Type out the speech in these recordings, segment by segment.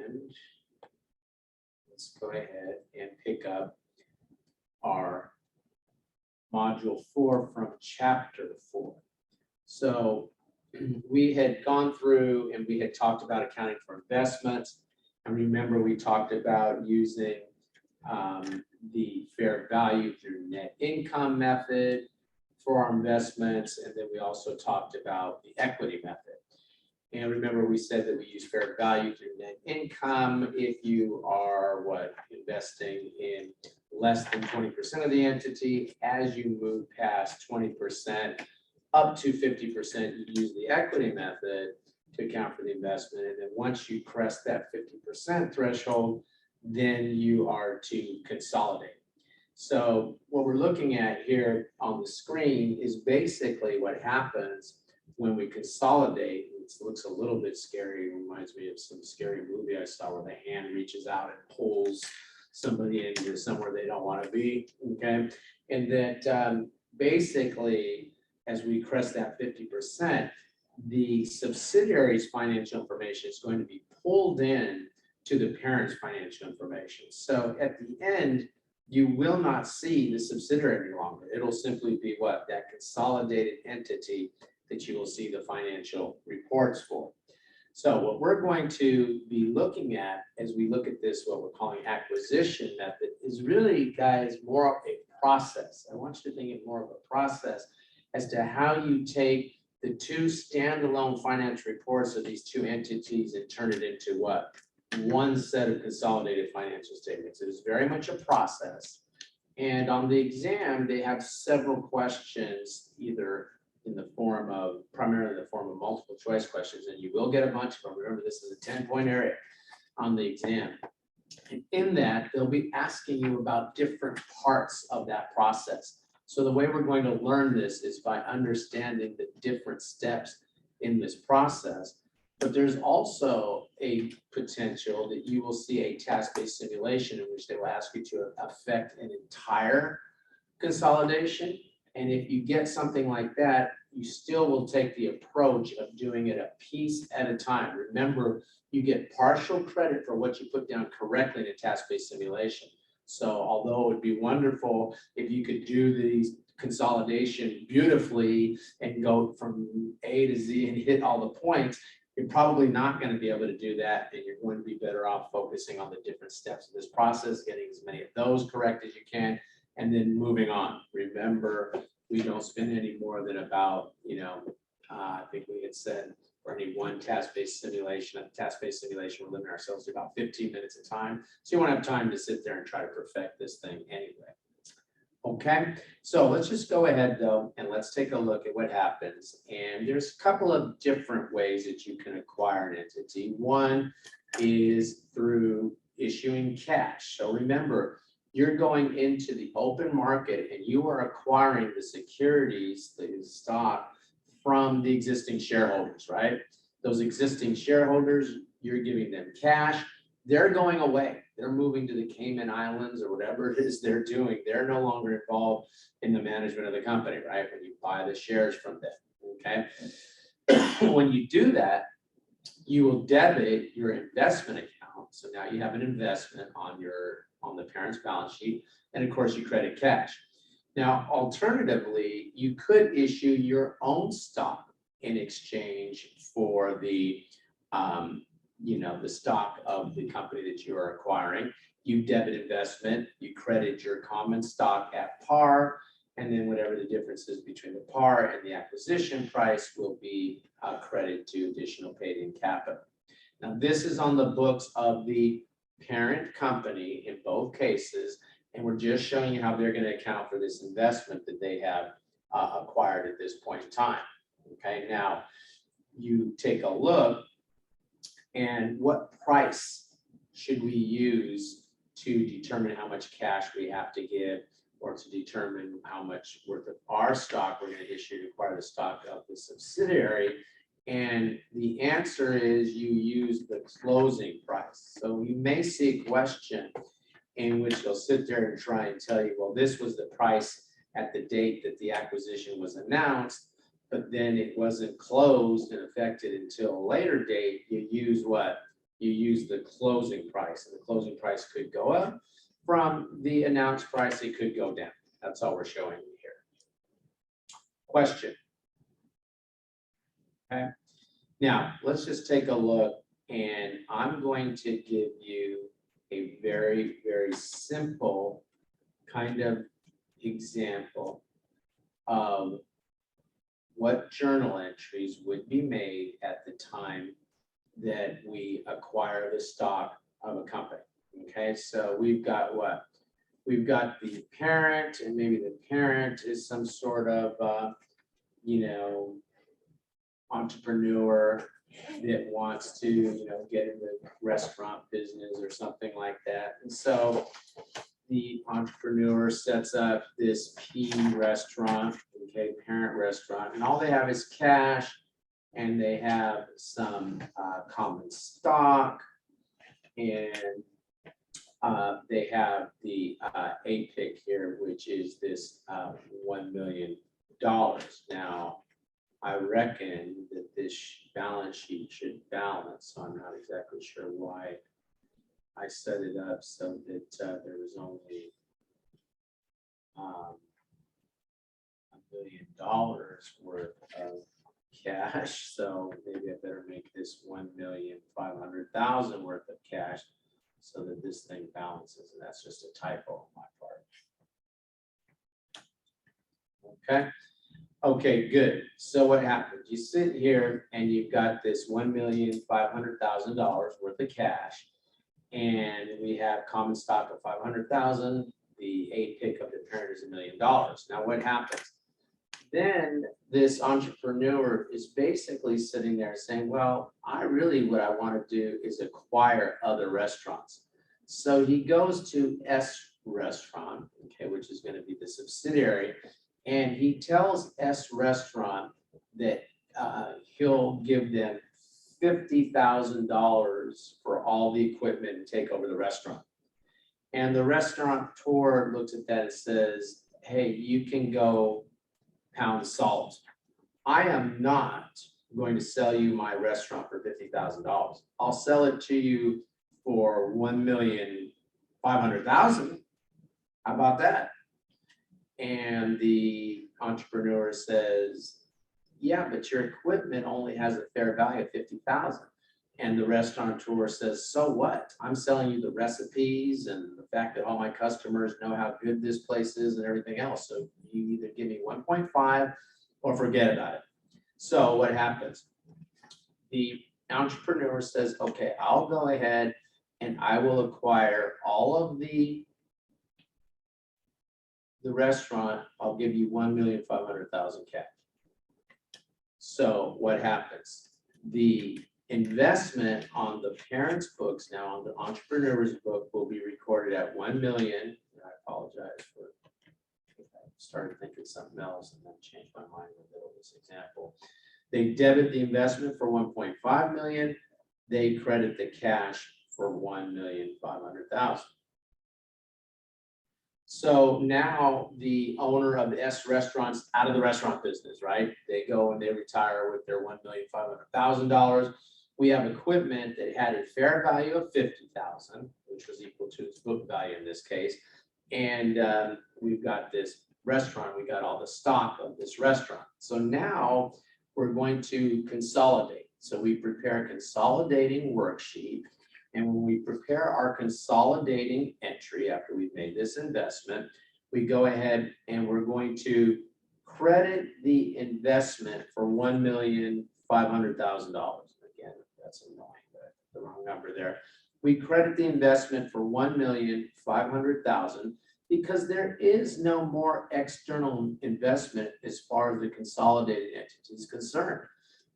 And let's go ahead and pick up our module 4 from chapter 4. So we had gone through and we had talked about accounting for investments. And remember, we talked about using the fair value through net income method for our investments. And then we also talked about the equity method. And remember, we said that we use fair value through net income if you are investing in less than 20% of the entity. As you move past 20% up to 50%, you use the equity method to account for the investment. And then once you crest that 50% threshold, then you are to consolidate. So what we're looking at here on the screen is basically what happens when we consolidate. It looks a little bit scary. It reminds me of some scary movie I saw where the hand reaches out and pulls somebody into somewhere they don't want to be, okay? And that basically, as we crest that 50%, the subsidiary's financial information is going to be pulled in to the parent's financial information. So at the end, you will not see the subsidiary any longer. It'll simply be what? That consolidated entity that you will see the financial reports for. So what we're going to be looking at as we look at this, what we're calling acquisition method, is really, guys, more of a process. I want you to think of more of a process as to how you take the two standalone financial reports of these two entities and turn it into what? One set of consolidated financial statements. It is very much a process. And on the exam, they have several questions, either in the form of, primarily in the form of multiple choice questions, and you will get a bunch of them. Remember, this is a 10-point area on the exam. And in that, they'll be asking you about different parts of that process. So the way we're going to learn this is by understanding the different steps in this process. But there's also a potential that you will see a task-based simulation in which they will ask you to affect an entire consolidation. And if you get something like that, you still will take the approach of doing it a piece at a time. Remember, you get partial credit for what you put down correctly in a task-based simulation. So although it would be wonderful if you could do these consolidation beautifully and go from A to Z and hit all the points, you're probably not going to be able to do that, and you're going to be better off focusing on the different steps of this process, getting as many of those correct as you can, and then moving on. Remember, we don't spend any more than about, I think we had said for any one task-based simulation, we're limiting ourselves to about 15 minutes of time. So you won't have time to sit there and try to perfect this thing anyway. Okay, so let's just go ahead though, and let's take a look at what happens. And there's a couple of different ways that you can acquire an entity. One is through issuing cash. So remember, you're going into the open market and you are acquiring the securities, the stock, from the existing shareholders, right? Those existing shareholders, you're giving them cash. They're going away. They're moving to the Cayman Islands or whatever it is they're doing. They're no longer involved in the management of the company, right? When you buy the shares from them, okay? When you do that, you will debit your investment account. So now you have an investment on the parent's balance sheet, and of course you credit cash. Now, alternatively, you could issue your own stock in exchange for the the stock of the company that you are acquiring. You debit investment, you credit your common stock at par, and then whatever the difference is between the par and the acquisition price will be credit to additional paid-in capital. Now, this is on the books of the parent company in both cases, and we're just showing you how they're going to account for this investment that they have acquired at this point in time. Okay, now you take a look, and what price should we use to determine how much cash we have to give, or to determine how much worth of our stock we're going to issue to acquire the stock of the subsidiary? And the answer is you use the closing price. So you may see a question in which they'll sit there and try and tell you, well, this was the price at the date that the acquisition was announced, but then it wasn't closed and effected until a later date. You use what? you use the closing price, and the closing price could go up from the announced price, it could go down. That's all we're showing you here. Question. Okay. Now, let's just take a look, and I'm going to give you a very, very simple kind of example of what journal entries would be made at the time that we acquire the stock of a company. Okay, so we've got what? We've got the parent, and maybe the parent is some sort of, entrepreneur that wants to, get in the restaurant business or something like that. And so the entrepreneur sets up this P restaurant, okay, parent restaurant, and all they have is cash, and they have some common stock, and they have the APIC here, which is this $1 million. Now, I reckon that this balance sheet should balance, so I'm not exactly sure why I set it up so that there was only $1 million worth of cash. So maybe I better make this 1,500,000 worth of cash so that this thing balances, and that's just a typo on my part. Okay. Okay, good. So what happens? You sit here and you've got this $1,500,000 worth of cash, and we have common stock of 500,000. The APIC of the parent is $1 million. Now, what happens? Then this entrepreneur is basically sitting there saying, well, what I want to do is acquire other restaurants. So he goes to S Restaurant, okay, which is going to be the subsidiary, and he tells S Restaurant that he'll give them $50,000 for all the equipment and take over the restaurant. And the restaurateur looks at that and says, hey, you can go pound salt. I am not going to sell you my restaurant for $50,000. I'll sell it to you for $1,500,000. How about that? And the entrepreneur says, yeah, but your equipment only has a fair value of $50,000. And the restaurateur says, so what? I'm selling you the recipes and the fact that all my customers know how good this place is and everything else. So you either give me 1.5 or forget about it. So what happens? The entrepreneur says, okay, I'll go ahead and I will acquire all of the restaurant. I'll give you $1,500,000 cash. So what happens? The investment on the parent's books now, on the entrepreneur's book, will be recorded at $1 million. I apologize for, I started thinking something else and then changed my mind in the middle of this example. They debit the investment for $1.5 million. They credit the cash for $1,500,000. So now the owner of the S Restaurant's out of the restaurant business, right? They go and they retire with their $1,500,000. We have equipment that had a fair value of $50,000, which was equal to its book value in this case. And we've got this restaurant, we got all the stock of this restaurant. So now we're going to consolidate. So we prepare a consolidating worksheet. And when we prepare our consolidating entry after we've made this investment, we go ahead and we're going to credit the investment for $1,500,000. Again, that's annoying, but the wrong number there. We credit the investment for $1,500,000 because there is no more external investment as far as the consolidated entity is concerned.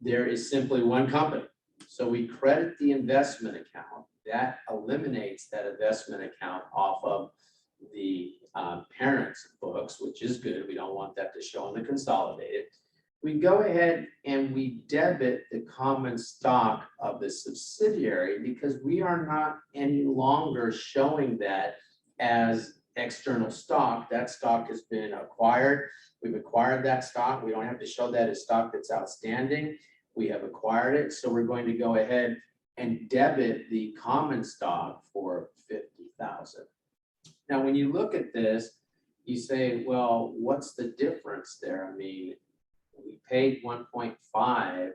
There is simply one company. So we credit the investment account. That eliminates that investment account off of the parent's books, which is good. We don't want that to show on the consolidated. We go ahead and we debit the common stock of the subsidiary because we are not any longer showing that as external stock. That stock has been acquired. We've acquired that stock. We don't have to show that as stock that's outstanding. We have acquired it. So we're going to go ahead and debit the common stock for 50,000. Now, when you look at this, you say, well, what's the difference there? I mean, we paid 1.5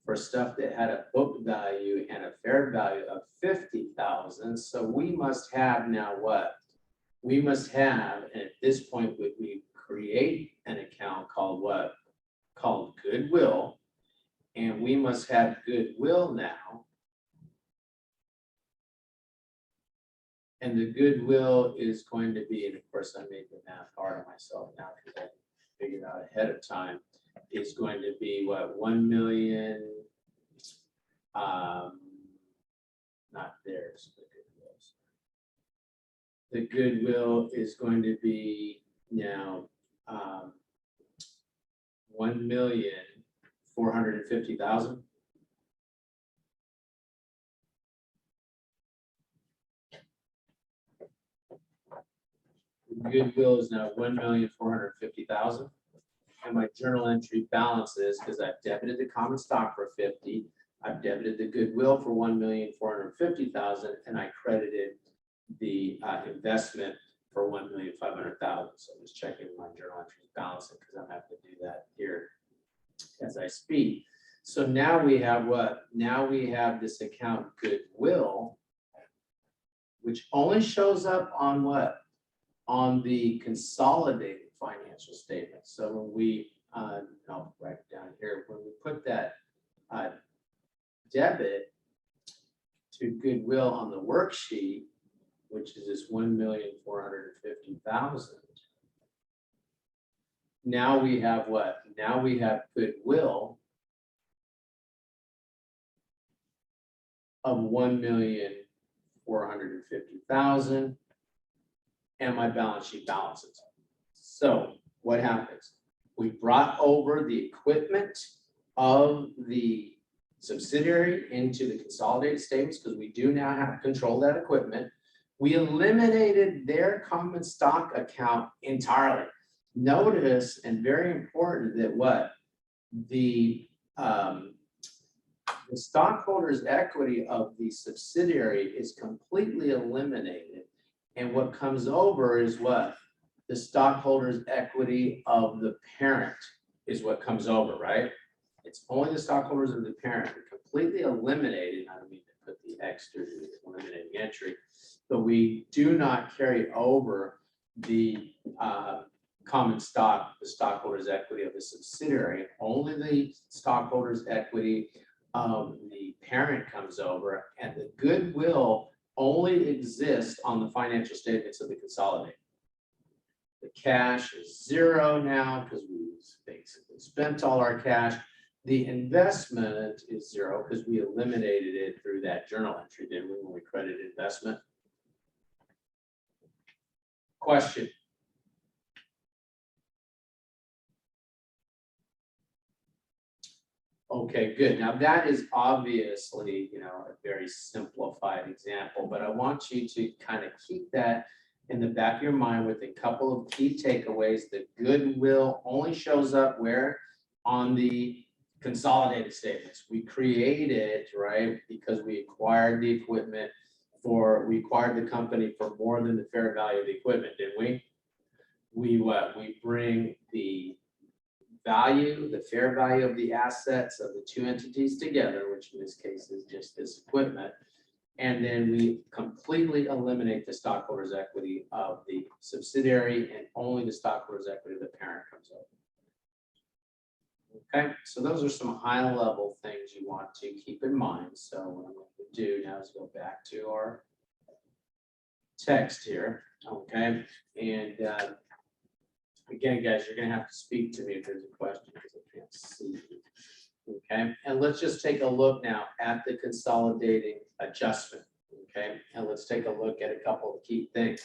for stuff that had a book value and a fair value of 50,000. So we must have now what? We must have, and at this point, we create an account called what? Called goodwill. And we must have goodwill now. And the goodwill is going to be, and of course, I made the math hard on myself now because I figured out ahead of time, is going to be what, 1 million, not theirs, the goodwill is going to be now 1,450,000. Goodwill is now 1,450,000. And my journal entry balance is, because I've debited the common stock for 50, I've debited the goodwill for 1,450,000, and I credited the investment for 1,500,000. So I'm just checking my journal entries balancing because I'm having to do that here as I speak. So now we have what? Now we have this account goodwill, which only shows up on what? On the consolidated financial statement. So when we, I'll write it down here, when we put that debit to goodwill on the worksheet, which is this 1,450,000. Now we have what? Now we have goodwill of 1,450,000, and my balance sheet balances. So what happens? We brought over the equipment of the subsidiary into the consolidated statements because we do now have control of that equipment. We eliminated their common stock account entirely. Notice, and very important, that what? The stockholders' equity of the subsidiary is completely eliminated. And what comes over is what? The stockholders' equity of the parent is what comes over, right? It's only the stockholders of the parent. We're completely eliminated. I don't mean to put the extra to the eliminating entry, but we do not carry over the common stock, the stockholders' equity of the subsidiary. Only the stockholders' equity of the parent comes over, and the goodwill only exists on the financial statements of the consolidated. The cash is zero now because we basically spent all our cash. The investment is zero because we eliminated it through that journal entry, didn't we, when we credited investment? Question? Okay, good. Now that is obviously, a very simplified example, but I want you to kind of keep that in the back of your mind with a couple of key takeaways. The goodwill only shows up where? On the consolidated statements. We created, right, because we acquired the equipment we acquired the company for more than the fair value of the equipment, didn't we? We bring the value, the fair value of the assets of the two entities together, which in this case is just this equipment. And then we completely eliminate the stockholders' equity of the subsidiary, and only the stockholders' equity of the parent comes over. Okay, so those are some high-level things you want to keep in mind. So what I'm going to do now is go back to our text here. Okay, and again, guys, you're going to have to speak to me if there's a question because I can't see you. Okay, and let's just take a look now at the consolidating adjustment. Okay, and let's take a look at a couple of key things.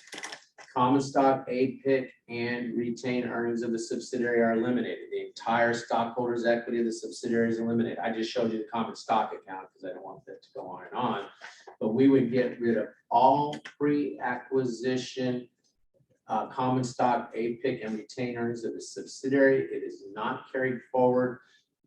Common stock, APIC, and retained earnings of the subsidiary are eliminated. The entire stockholders' equity of the subsidiary is eliminated. I just showed you the common stock account because I don't want that to go on and on. But we would get rid of all pre-acquisition common stock, APIC, and retained earnings of the subsidiary. It is not carried forward.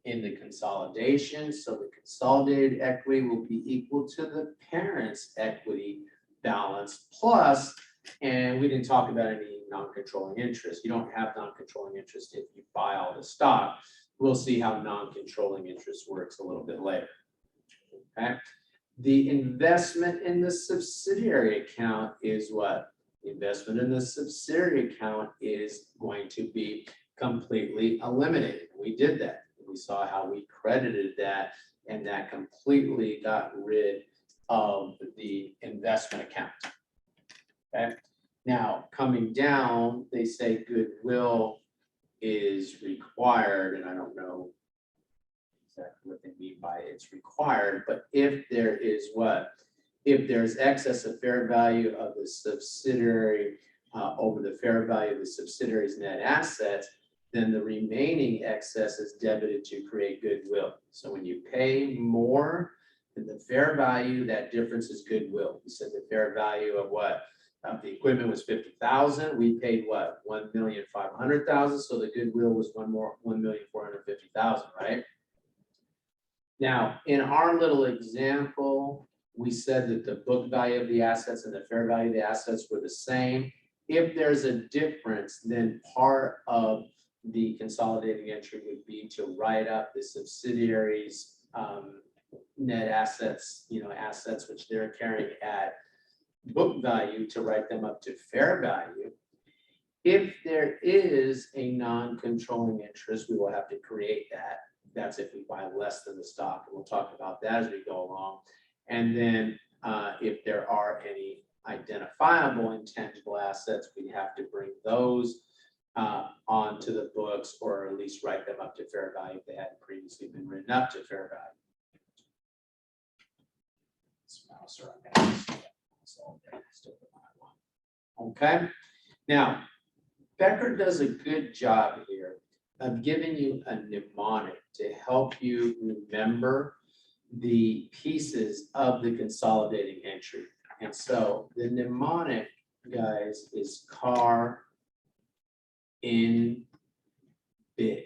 in the consolidation. So the consolidated equity will be equal to the parent's equity balance plus, and we didn't talk about any non-controlling interest. You don't have non-controlling interest if you buy all the stock. We'll see how non-controlling interest works a little bit later. Okay. The investment in the subsidiary account is what? The investment in the subsidiary account is going to be completely eliminated. We did that. We saw how we credited that, and that completely got rid of the investment account. Okay. Now, coming down, they say goodwill is required, and I don't know exactly what they mean by it's required, but if there is what? If there's excess of fair value of the subsidiary over the fair value of the subsidiary's net assets, then the remaining excess is debited to create goodwill. So when you pay more than the fair value, that difference is goodwill. We said the fair value of what? The equipment was 50,000. We paid what? 1,500,000. So the goodwill was 1,450,000, right? Now, in our little example, we said that the book value of the assets and the fair value of the assets were the same. If there's a difference, then part of the consolidating entry would be to write up the subsidiaries' net assets, assets which they're carrying at book value, to write them up to fair value. If there is a non-controlling interest, we will have to create that. That's if we buy less than the stock. And we'll talk about that as we go along. And then if there are any identifiable intangible assets, we have to bring those onto the books, or at least write them up to fair value if they hadn't previously been written up to fair value. Okay, now Becker does a good job here of giving you a mnemonic to help you remember the pieces of the consolidating entry. And so the mnemonic, guys, is CAR in big.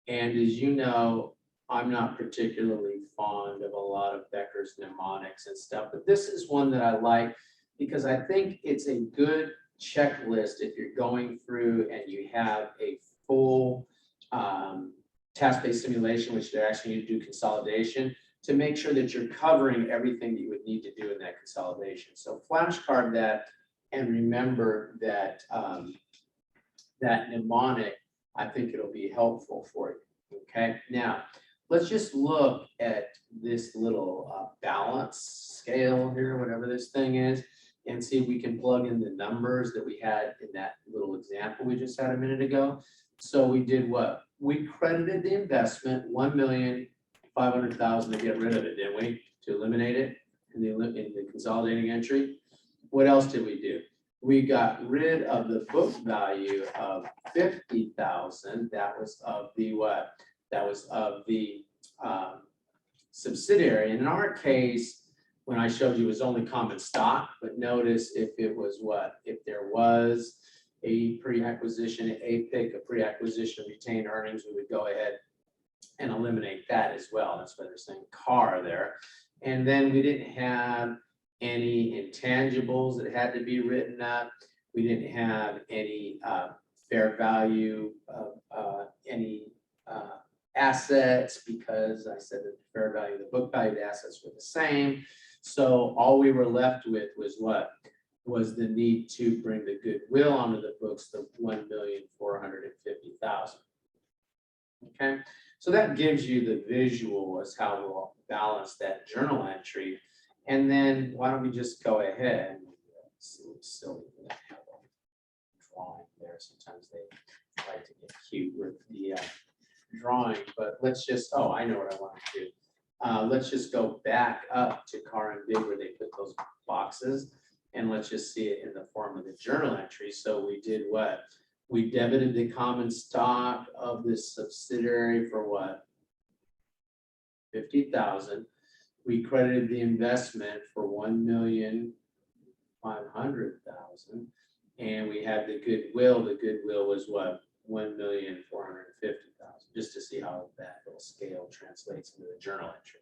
And as you know, I'm not particularly fond of a lot of Becker's mnemonics and stuff, but this is one that I like because I think it's a good checklist if you're going through and you have a full task-based simulation, which they're asking you to do consolidation, to make sure that you're covering everything that you would need to do in that consolidation. So flashcard that and remember that that mnemonic. I think it'll be helpful for you. Okay, now let's just look at this little balance scale here, whatever this thing is, and see if we can plug in the numbers that we had in that little example we just had a minute ago. So we did what? We credited the investment, 1,500,000 to get rid of it, didn't we? To eliminate it in the consolidating entry. What else did we do? We got rid of the book value of 50,000. That was of the what? That was of the subsidiary. And in our case, when I showed you, it was only common stock. But notice if it was what? If there was a pre-acquisition APIC, a pre-acquisition retained earnings, we would go ahead and eliminate that as well. That's why they're saying CAR there. And then we didn't have any intangibles that had to be written up. We didn't have any fair value of any assets, because I said that the fair value, the book value of the assets were the same. So all we were left with was what? Was the need to bring the goodwill onto the books, the 1,450,000. Okay, so that gives you the visual as how we'll balance that journal entry. And then why don't we just go ahead? It's a little silly to have a drawing there. Sometimes they like to get cute with the drawing, but let's just, oh, I know what I want to do. Let's just go back up to CAR and big where they put those boxes, and let's just see it in the form of the journal entry. So we did what? We debited the common stock of this subsidiary for what? 50,000. We credited the investment for 1,500,000, and we had the goodwill. The goodwill was what? 1,450,000. Just to see how little scale translates into the journal entry.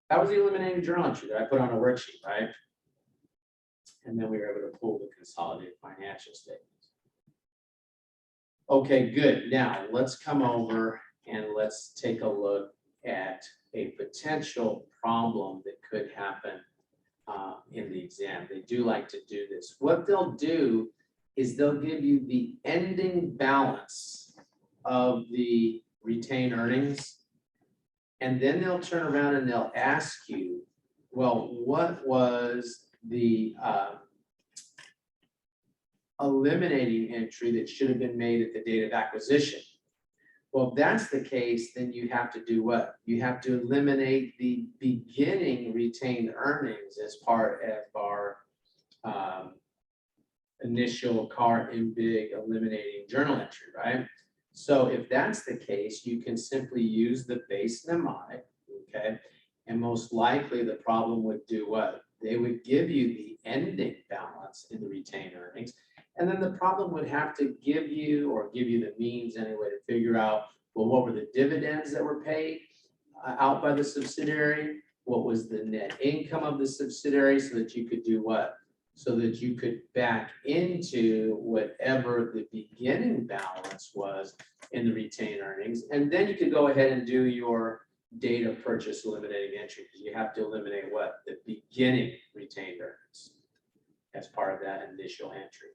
That was the eliminating journal entry that I put on a worksheet, right? And then we were able to pull the consolidated financial statements. Okay, good. Now let's come over and let's take a look at a potential problem that could happen in the exam. They do like to do this. What they'll do is they'll give you the ending balance of the retained earnings, and then they'll turn around and they'll ask you, well, what was the eliminating entry that should have been made at the date of acquisition? Well, if that's the case, then you have to do what? You have to eliminate the beginning retained earnings as part of our initial CAR in big eliminating journal entry, right? So if that's the case, you can simply use the base NMI, okay? And most likely the problem would do what? They would give you the ending balance in the retained earnings. And then the problem would have to give you, or give you the means anyway, to figure out, well, what were the dividends that were paid out by the subsidiary? What was the net income of the subsidiary, so that you could do what? So that you could back into whatever the beginning balance was in the retained earnings. And then you could go ahead and do your date of purchase eliminating entry, because you have to eliminate what? The beginning retained earnings as part of that initial entry.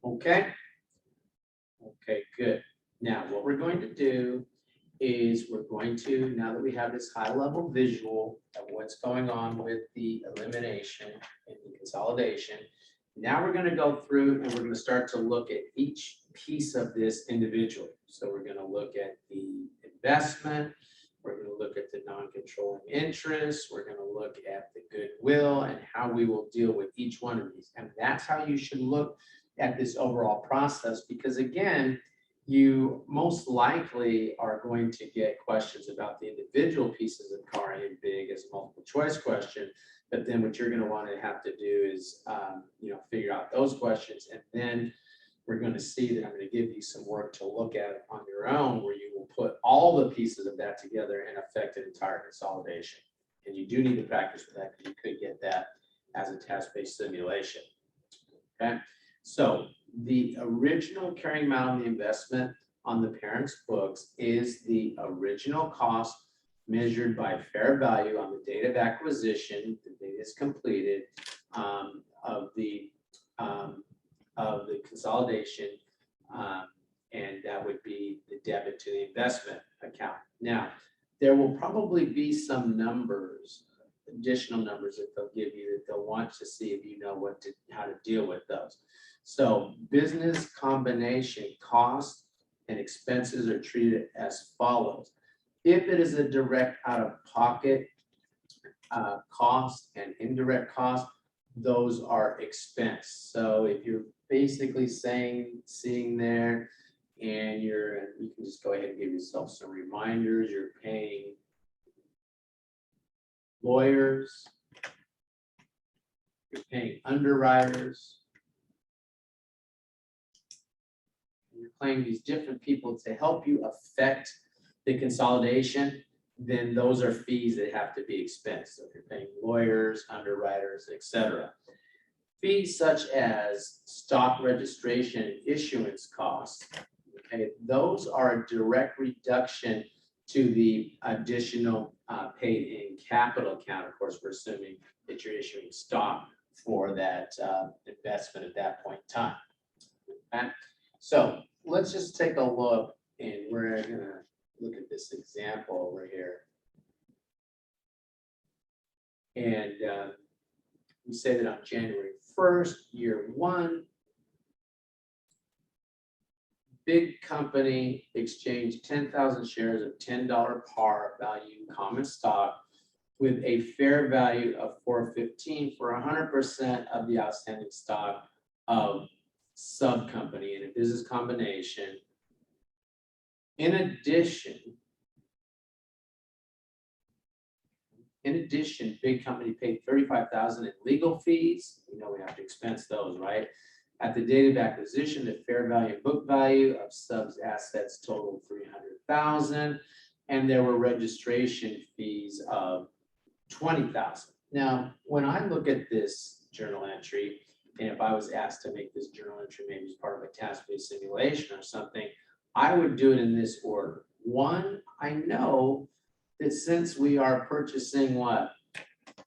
Okay. Okay, good. Now, what we're going to do is we're going to, now that we have this high level visual of what's going on with the elimination and the consolidation, now we're going to go through and we're going to start to look at each piece of this individually. So we're going to look at the investment, we're going to look at the non-controlling interest, we're going to look at the goodwill and how we will deal with each one of these. And that's how you should look at this overall process, because again, you most likely are going to get questions about the individual pieces of CAR in big as a multiple choice question. But then what you're going to want to have to do is, figure out those questions. And then we're going to see that I'm going to give you some work to look at on your own, where you will put all the pieces of that together and affect an entire consolidation. And you do need to practice with that, because you could get that as a task-based simulation. Okay. So the original carrying amount of the investment on the parent's books is the original cost measured by fair value on the date of acquisition, the date is completed, of the consolidation, and that would be the debit to the investment account. Now, there will probably be some numbers, additional numbers that they'll give you that they'll want to see if you know how to deal with those. So business combination costs and expenses are treated as follows. If it is a direct out-of-pocket cost and indirect cost, those are expense. So if you're basically seeing there, and you can just go ahead and give yourself some reminders. You're paying lawyers, you're paying underwriters, you're paying these different people to help you affect the consolidation, then those are fees that have to be expensed. So if you're paying lawyers, underwriters, etc. Fees such as stock registration and issuance costs, okay, those are a direct reduction to the additional paid in capital account. Of course, we're assuming that you're issuing stock for that investment at that point in time. Okay? So let's just take a look, and we're going to look at this example over here. And we say that on January 1st, year one, big company exchanged 10,000 shares of $10 par value common stock with a fair value of $4.15 for 100% of the outstanding stock of sub company in a business combination. In addition, big company paid $35,000 in legal fees. You know, we have to expense those, right? At the date of acquisition, the fair value and book value of subs assets totaled 300,000, and there were registration fees of 20,000. Now, when I look at this journal entry, and if I was asked to make this journal entry maybe as part of a task-based simulation or something, I would do it in this order. One, I know that since we are purchasing what?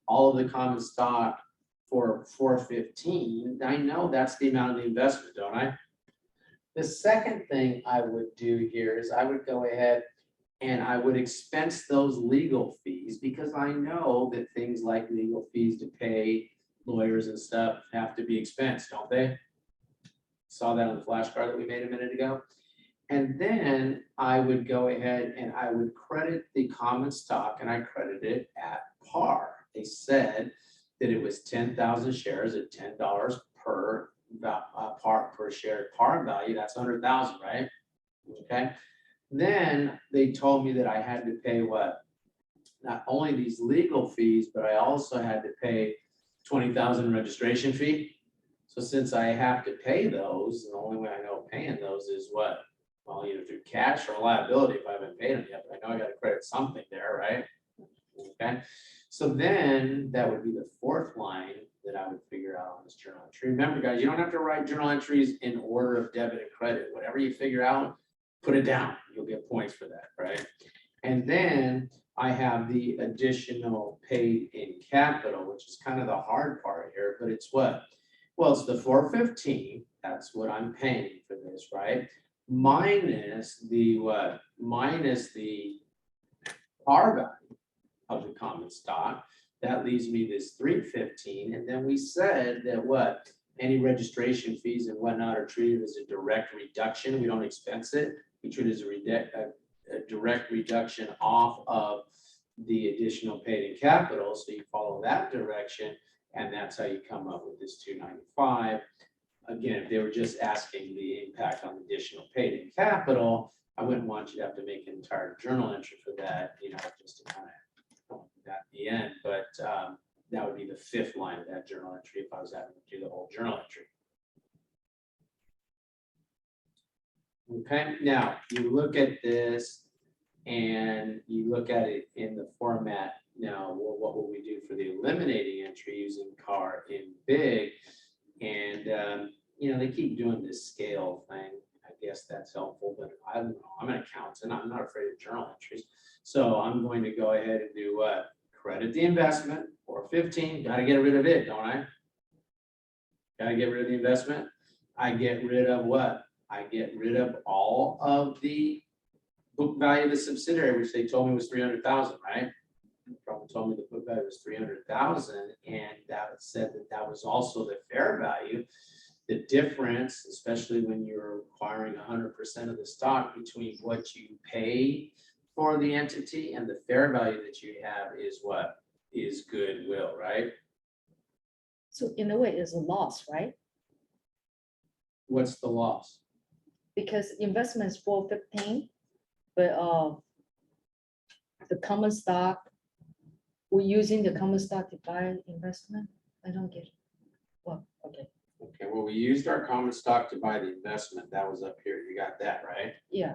All of the common stock for $415, I know that's the amount of the investment, don't I? The second thing I would do here is I would go ahead and I would expense those legal fees, because I know that things like legal fees to pay lawyers and stuff have to be expensed, don't they? Saw that on the flashcard that we made a minute ago. And then I would go ahead and I would credit the common stock, and I credited it at par. They said that it was 10,000 shares at $10 per share par value. That's 100,000, right? Okay. Then they told me that I had to pay what? Not only these legal fees, but I also had to pay 20,000 registration fee. So since I have to pay those, the only way I know paying those is what? Well, either through cash or liability if I haven't paid them yet, but I know I got to credit something there, right? Okay. So then that would be the fourth line that I would figure out on this journal entry. Remember, guys, you don't have to write journal entries in order of debit and credit. Whatever you figure out, put it down. You'll get points for that, right? And then I have the additional paid in capital, which is kind of the hard part here, but it's what? Well, it's the 415. That's what I'm paying for this, right? Minus the what? Minus the par value of the common stock. That leaves me this 315. And then we said that what? Any registration fees and whatnot are treated as a direct reduction. We don't expense it. We treat it as a direct reduction off of the additional paid in capital. So you follow that direction, and that's how you come up with this 295. Again, if they were just asking the impact on additional paid in capital, I wouldn't want you to have to make an entire journal entry for that, just to kind of come up with that at the end. But that would be the fifth line of that journal entry if I was having to do the whole journal entry. Okay, now you look at this and you look at it in the format. Now, well, what will we do for the eliminating entry using CAR in big? And, they keep doing this scale thing. I guess that's helpful, but I don't know. I'm an accountant. I'm not afraid of journal entries. So I'm going to go ahead and do what? Credit the investment, 415. Got to get rid of it, don't I? Got to get rid of the investment. I get rid of what? I get rid of all of the book value of the subsidiary, which they told me was 300,000, right? They probably told me the book value was 300,000, and that said that was also the fair value. The difference, especially when you're acquiring 100% of the stock, between what you pay for the entity and the fair value that you have is what? Is goodwill, right? So in a way, it's a loss, right? What's the loss? Because investment is 415, but the common stock, we're using the common stock to buy investment. I don't get it. Well, okay. Okay, well, we used our common stock to buy the investment. That was up here. You got that, right? Yeah.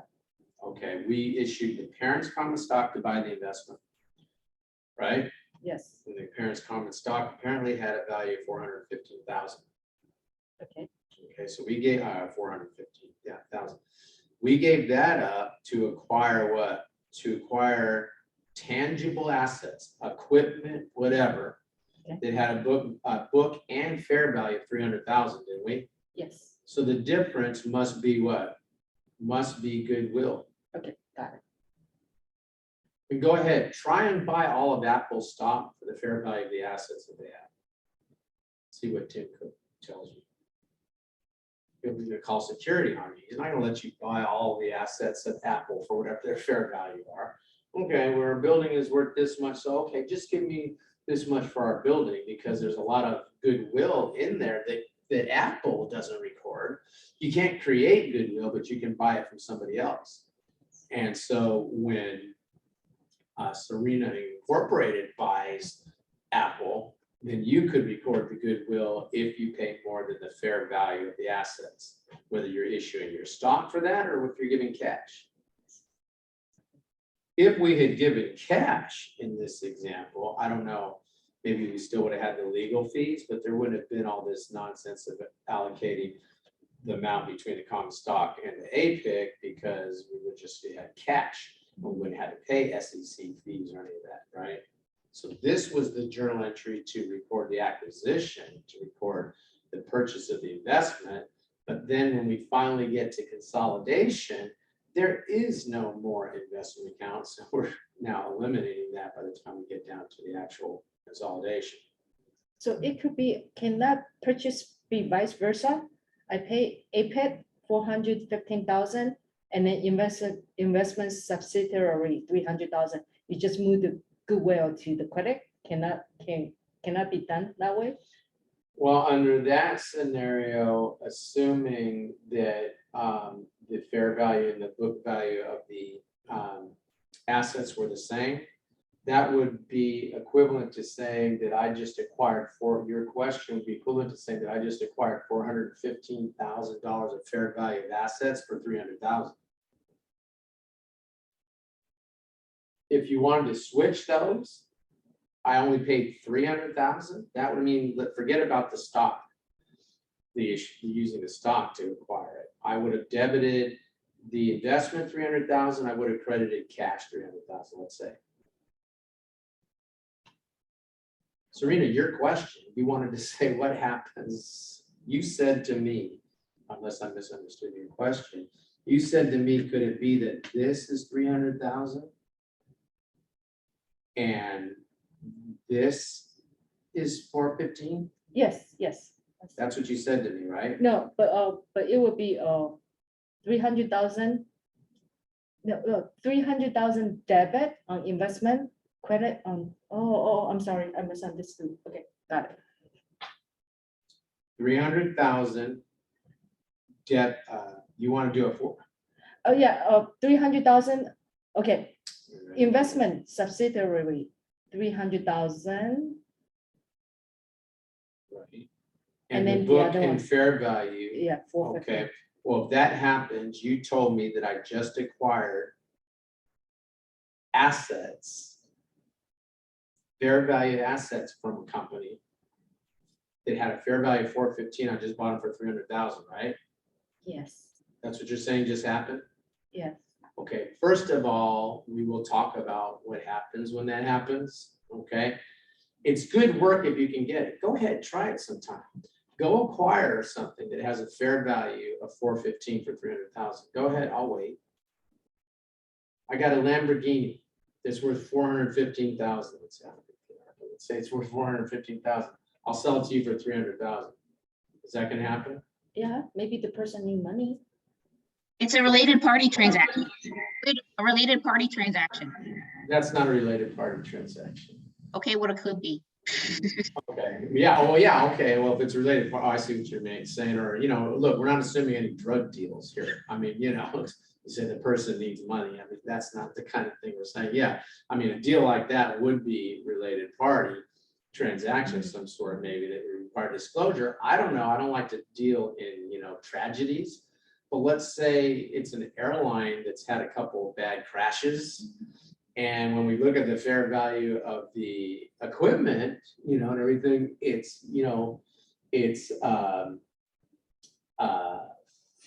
Okay, we issued the parent's common stock to buy the investment, right? Yes. And the parent's common stock apparently had a value of 415,000. Okay. Okay, so we gave 415,000. We gave that up to acquire what? To acquire tangible assets, equipment, whatever. Okay. That had a book and fair value of 300,000, didn't we? Yes. So the difference must be what? Must be goodwill. Okay, got it. And go ahead, try and buy all of Apple's stock for the fair value of the assets that they have. See what Tim Cook tells you. You're going to call security on you. He's not going to let you buy all the assets of Apple for whatever their fair value are. Okay, well, our building is worth this much, so okay, just give me this much for our building, because there's a lot of goodwill in there that Apple doesn't record. You can't create goodwill, but you can buy it from somebody else. And so when Serena Incorporated buys Apple, then you could record the goodwill if you pay more than the fair value of the assets, whether you're issuing your stock for that or if you're giving cash. If we had given cash in this example, I don't know, maybe we still would have had the legal fees, but there wouldn't have been all this nonsense of allocating the amount between the common stock and the APIC because we would just have cash. We wouldn't have to pay SEC fees or any of that, right? So this was the journal entry to record the acquisition, to record the purchase of the investment. But then when we finally get to consolidation, there is no more investment account. So we're now eliminating that by the time we get down to the actual consolidation. So it could be, can that purchase be vice versa? I pay APEC 415,000 and then investment subsidiary 300,000. You just move the goodwill to the credit. Cannot be done that way? Well, under that scenario, assuming that the fair value and the book value of the assets were the same, that would be equivalent to saying that I just acquired your question would be equivalent to saying that I just acquired $415,000 of fair value of assets for $300,000. If you wanted to switch those, I only paid $300,000. That would mean, forget about the stock, the issue using the stock to acquire it. I would have debited the investment $300,000. I would have credited cash $300,000. Let's say. Serena, your question, you wanted to say what happens. You said to me, unless I misunderstood your question, you said to me, could it be that this is 300,000 and this is 415? Yes, yes. That's what you said to me, right? No, but it would be 300,000. No, 300,000 debit on investment, credit on. Oh, I'm sorry, I misunderstood. Okay, got it. 300,000 debt. You want to do it for? Oh yeah, 300,000. Okay, investment subsidiary 300,000. Right. And And the then the book other and one. fair value. Yeah, 450. Okay, well, if that happens, you told me that I just acquired assets, fair value assets from a company that had a fair value of 415. I just bought them for 300,000, right? Yes, That's what you're saying just happened? yes. Okay, first of all, we will talk about what happens when that happens, okay? It's good work if you can get it. Go ahead, try it sometime. Go acquire something that has a fair value of 415 for 300,000. Go ahead, I'll wait. I got a Lamborghini that's worth 415,000. Let's say it's worth 415,000. I'll sell it to you for 300,000. Is that gonna happen? Yeah, maybe the person need money. It's a related party transaction. A related party transaction. That's not a related party transaction. Okay, what it could be. Okay, yeah, well, yeah, okay, well, if it's related, oh, I see what you're saying, or, look, we're not assuming any drug deals here. I mean, you say the person needs money. I mean, that's not the kind of thing we're saying. Yeah, I mean, a deal like that would be related party transaction of some sort, maybe that would require disclosure. I don't know. I don't like to deal in, tragedies. But let's say it's an airline that's had a couple of bad crashes. And when we look at the fair value of the equipment, and everything, it's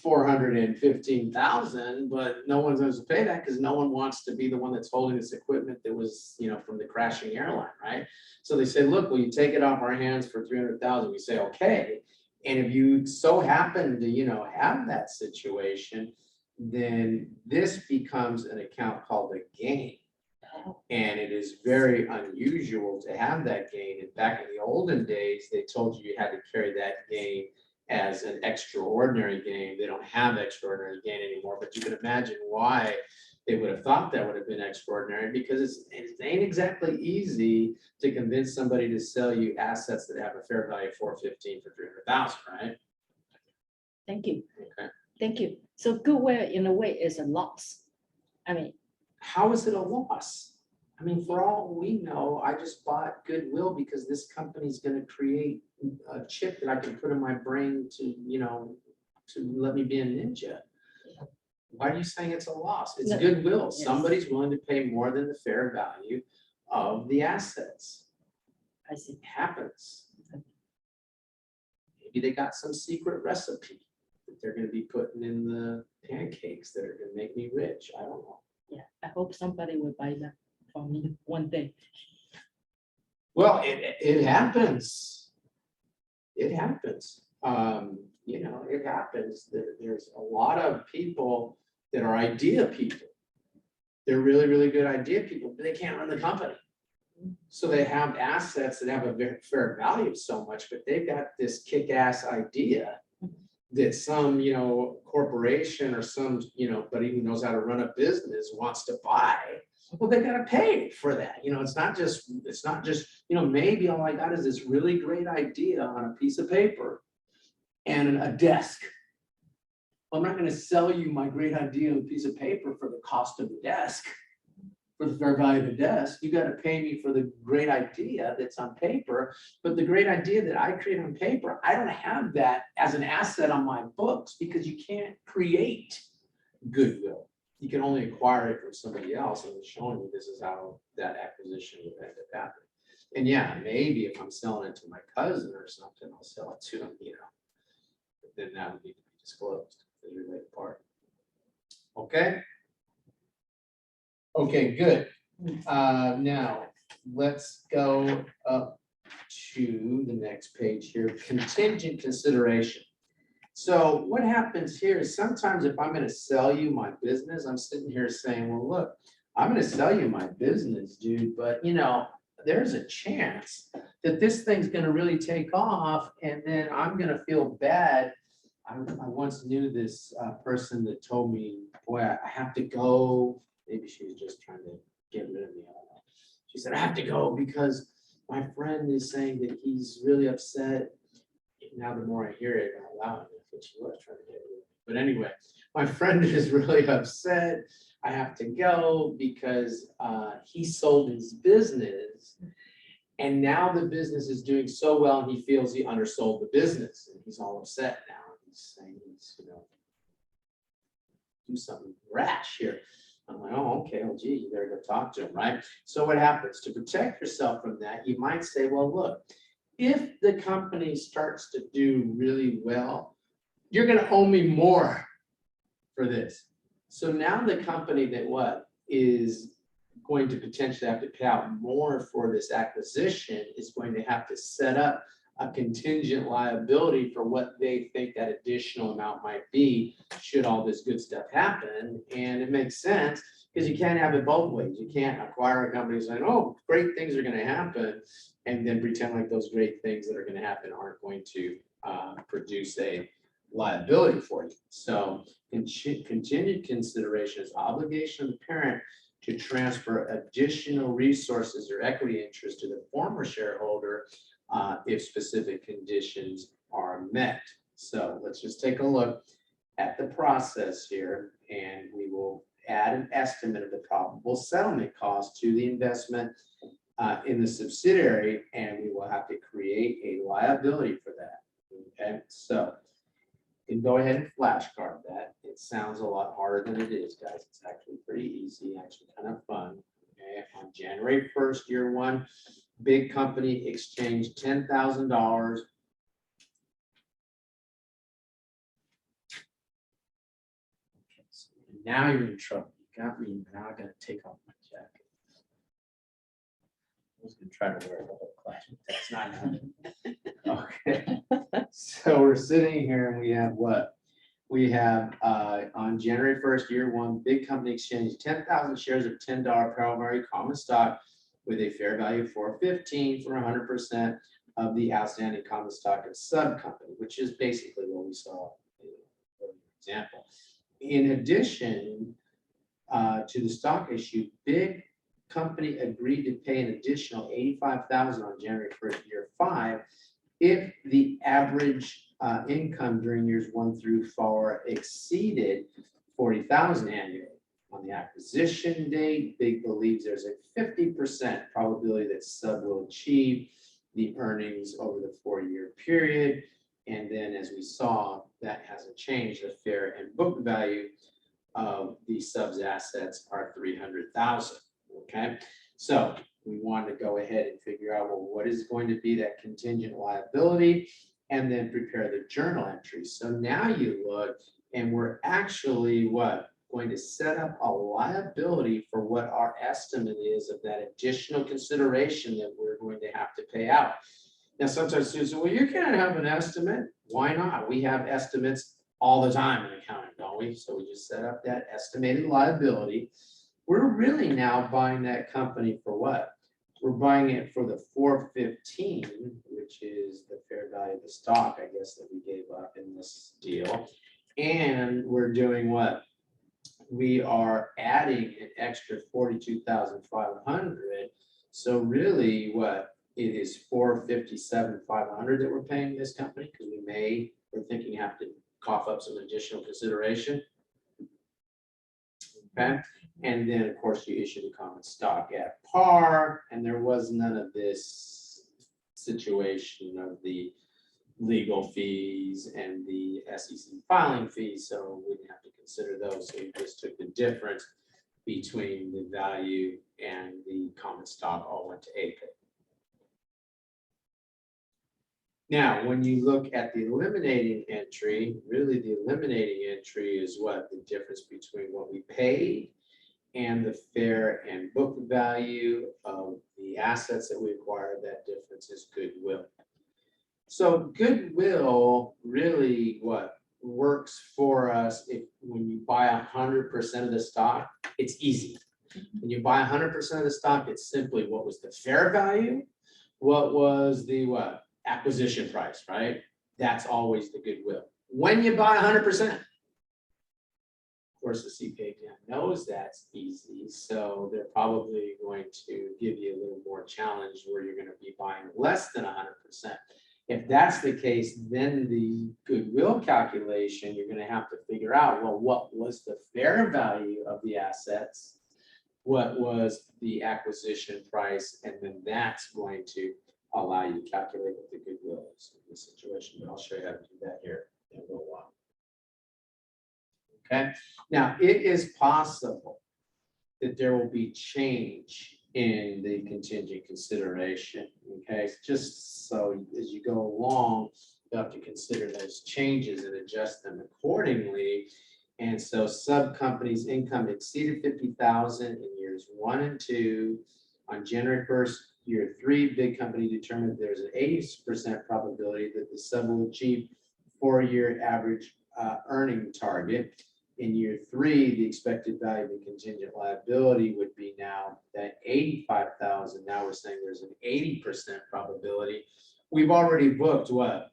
415,000, but no one's going to pay that because no one wants to be the one that's holding this equipment that was, from the crashing airline, right? So they say, look, will you take it off our hands for 300,000? We say, okay. And if you so happen to, have that situation, then this becomes an account called a gain. And it is very unusual to have that gain. And back in the olden days, they told you had to carry that gain as an extraordinary gain. They don't have extraordinary gain anymore, but you can imagine why they would have thought that would have been extraordinary, because it ain't exactly easy to convince somebody to sell you assets that have a fair value of 415 for 300,000, right? Thank you. Okay. Thank you. So goodwill in a way is a loss. I mean, how is it a loss? I mean, for all we know, I just bought goodwill because this company's gonna create a chip that I can put in my brain to, to let me be a ninja. Why are you saying it's a loss? It's No, goodwill. yes. Somebody's willing to pay more than the fair value of the assets. I see. It happens. Maybe they got some secret recipe that they're gonna be putting in the pancakes that are gonna make me rich. I don't know. Yeah, I hope somebody will buy that from me one day. Well, it happens. It happens. It happens. There's a lot of people that are idea people. They're really, really good idea people, but they can't run the company. So they have assets that have a very fair value of so much, but they've got this kick-ass idea that some, corporation or some, buddy who knows how to run a business wants to buy. Well, they gotta pay for that. It's not just, maybe all I got is this really great idea on a piece of paper and a desk. I'm not gonna sell you my great idea on a piece of paper for the cost of the desk, for the fair value of the desk. You gotta pay me for the great idea that's on paper, but the great idea that I create on paper, I don't have that as an asset on my books because you can't create goodwill. You can only acquire it from somebody else, and it's showing you this is how that acquisition would end up happening. And yeah, maybe if I'm selling it to my cousin or something, I'll sell it to him, but then that would need to be disclosed as a related party. Okay? Okay, good. Now, let's go up to the next page here, contingent consideration. So what happens here is sometimes if I'm gonna sell you my business, I'm sitting here saying, well, look, I'm gonna sell you my business, dude, but there's a chance that this thing's gonna really take off and then I'm gonna feel bad. I once knew this person that told me, boy, I have to go. Maybe she was just trying to get rid of me. I don't know. She said, I have to go because my friend is saying that he's really upset. Now, the more I hear it out loud, I think she was trying to get rid of me. But anyway, my friend is really upset. I have to go because he sold his business. And now the business is doing so well, and he feels he undersold the business. And he's all upset now. He's saying do something rash here. I'm like, oh, okay, well, gee, you better go talk to him, right? So what happens? To protect yourself from that, you might say, well, look, if the company starts to do really well, you're going to owe me more for this. So now the company that is going to potentially have to pay out more for this acquisition is going to have to set up a contingent liability for what they think that additional amount might be should all this good stuff happen. And it makes sense because you can't have it both ways. You can't acquire a company saying, oh, great things are going to happen, and then pretend like those great things that are going to happen aren't going to produce a liability for you. So contingent consideration is obligation of the parent to transfer additional resources or equity interest to the former shareholder if specific conditions are met. So let's just take a look at the process here, and we will add an estimate of the probable settlement cost to the investment in the subsidiary, and we will have to create a liability for that. Okay, so you can go ahead and flashcard that. It sounds a lot harder than it is, guys. It's actually pretty easy, actually kind of fun. Okay, on January 1st, year one, big company exchanged $10,000. Okay, so now you're in trouble. You got me. Now I gotta take off my jacket. I was gonna try to wear it the whole class, but that's not happening. Okay. So we're sitting here and we have what? We have on January 1st, year one, big company exchanged 10,000 shares of $10 par value common stock with a fair value of $4.15 for 100% of the outstanding common stock of sub company, which is basically what we saw in the example. In addition to the stock issue, big company agreed to pay an additional $85,000 on January 1st, year 5, if the average income during years 1 through 4 exceeded $40,000 annually on the acquisition date. Big believes there's a 50% probability that sub will achieve the earnings over the 4-year period. And then as we saw, that hasn't changed. The fair and book value of the subs assets are 300,000. Okay, so we want to go ahead and figure out, well, what is going to be that contingent liability, and then prepare the journal entry. So now you look, and we're actually going to set up a liability for what our estimate is of that additional consideration that we're going to have to pay out. Now, sometimes students say, well, you can't have an estimate. Why not? We have estimates all the time in accounting, don't we? So we just set up that estimated liability. We're really now buying that company for what? We're buying it for the 415, which is the fair value of the stock, I guess, that we gave up in this deal. And we're doing what? We are adding an extra 42,500. So really what? It is 457,500 that we're paying this company, because we're thinking have to cough up some additional consideration. Okay, and then of course you issue the common stock at par, and there was none of this situation of the legal fees and the SEC filing fees, so we didn't have to consider those. So we just took the difference between the value and the common stock, all went to APIC. Now, when you look at the eliminating entry, really the eliminating entry is what? The difference between what we paid and the fair and book value of the assets that we acquired. That difference is goodwill. So goodwill really works for us when you buy 100% of the stock, it's easy. When you buy 100% of the stock, it's simply what was the fair value, what was the acquisition price, right? That's always the goodwill. When you buy 100%, of course, the CPA exam knows that's easy, so they're probably going to give you a little more challenge where you're going to be buying less than 100%. If that's the case, then the goodwill calculation, you're going to have to figure out, well, what was the fair value of the assets? What was the acquisition price? And then that's going to allow you to calculate what the goodwill is in this situation, but I'll show you how to do that here in a little while. Okay, now it is possible that there will be change in the contingent consideration. Okay, just so as you go along, you have to consider those changes and adjust them accordingly. And so sub companies' income exceeded 50,000 in years 1 and 2. On January 1st, year 3, big company determined there's an 80% probability that the sub will achieve 4-year average earning target. In year 3, the expected value of the contingent liability would be now that 85,000. Now we're saying there's an 80% probability. We've already booked what?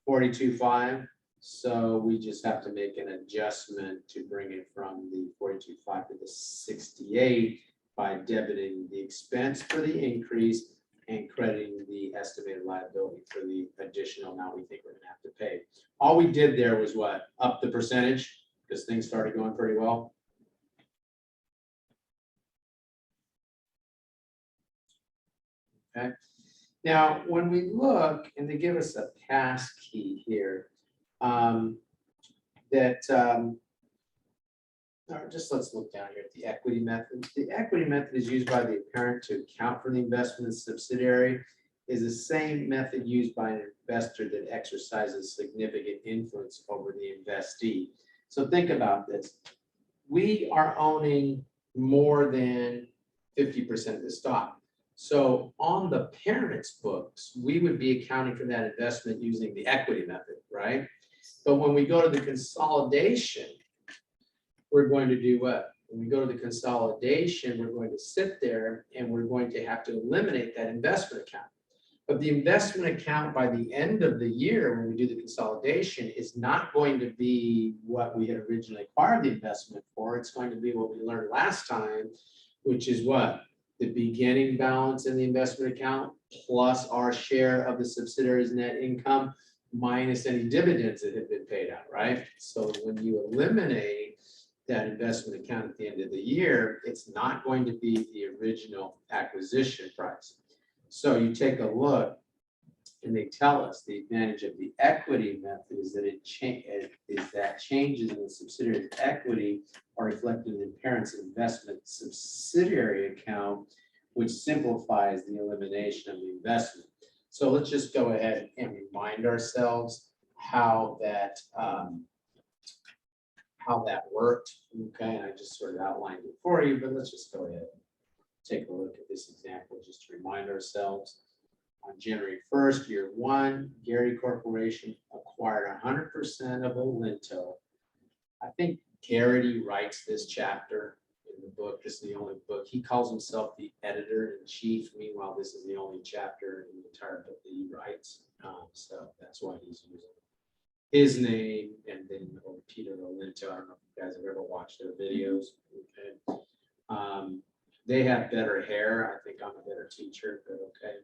42.5. So we just have to make an adjustment to bring it from the 42.5 to the 68 by debiting the expense for the increase and crediting the estimated liability for the additional amount we think we're going to have to pay. All we did there was what? Up the percentage, because things started going pretty well. Okay. Now, when we look, and they give us a pass key here, just let's look down here at the equity method. The equity method is used by the parent to account for the investment in subsidiary, is the same method used by an investor that exercises significant influence over the investee. So think about this. We are owning more than 50% of the stock. So on the parent's books, we would be accounting for that investment using the equity method, right? But when we go to the consolidation, we're going to do what? When we go to the consolidation, we're going to sit there and we're going to have to eliminate that investment account. But the investment account by the end of the year, when we do the consolidation, is not going to be what we had originally acquired the investment for. It's going to be what we learned last time, which is what? The beginning balance in the investment account plus our share of the subsidiary's net income minus any dividends that have been paid out, right? So when you eliminate that investment account at the end of the year, it's not going to be the original acquisition price. So you take a look, and they tell us the advantage of the equity method is that changes in the subsidiary's equity are reflected in the parent's investment subsidiary account, which simplifies the elimination of the investment. So let's just go ahead and remind ourselves how that worked. Okay, and I just sort of outlined it for you, but let's just go ahead and take a look at this example just to remind ourselves. On January 1st, year one, Gary Corporation acquired 100% of Olinto. I think Garrity writes this chapter in the book. This is the only book. He calls himself the editor-in-chief. Meanwhile, this is the only chapter in the entire book that he writes. So that's why he's using his name and then Peter Olinto. I don't know if you guys have ever watched their videos. Okay. They have better hair. I think I'm a better teacher, but okay.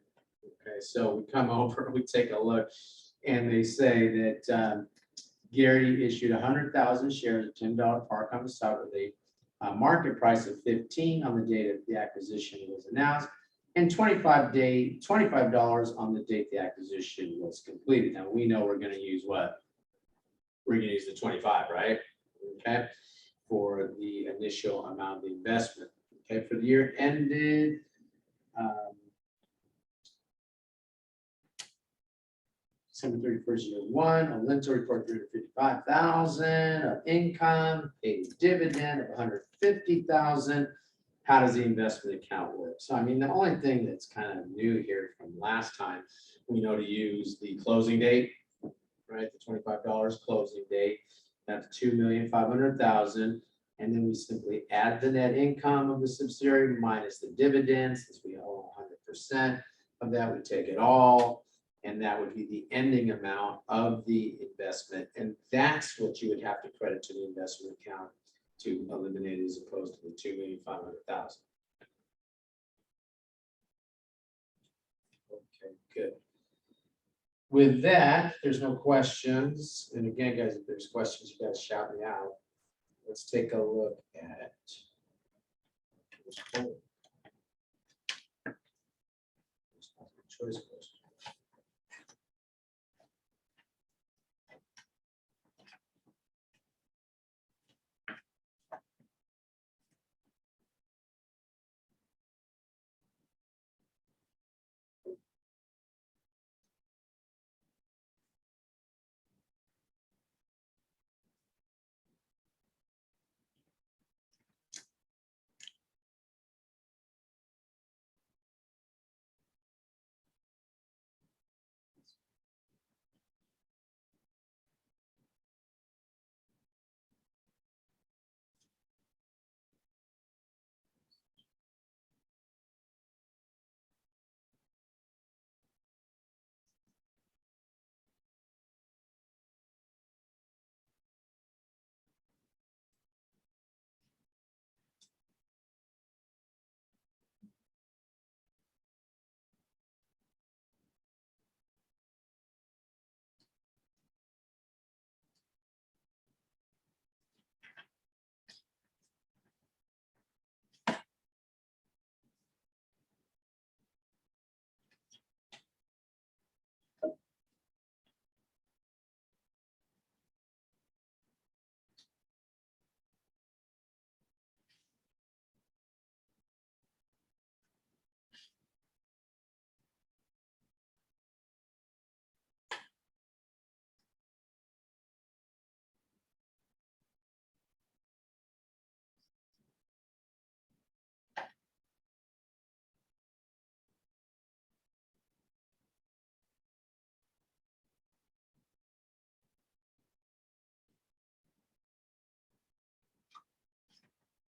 Okay, so we come over, we take a look, and they say that Gary issued 100,000 shares of $10 par common stock with a market price of 15 on the date of the acquisition was announced, and $25 on the date the acquisition was completed. Now we know we're going to use what? We're going to use the 25, right? Okay, for the initial amount of the investment. Okay, for the year ended. December 31st, year one, Olinto reported 355,000 of income, paid a dividend of 150,000. How does the investment account work? So, I mean, the only thing that's kind of new here from last time, we know to use the closing date, right? The $25 closing date. That's $2,500,000. And then we simply add the net income of the subsidiary minus the dividends. Since we own 100% of that, we take it all. And that would be the ending amount of the investment. And that's what you would have to credit to the investment account to eliminate as opposed to the $2,500,000. Okay, good. With that, there's no questions. And again, guys, if there's questions, you guys shout me out. Let's take a look at choice question.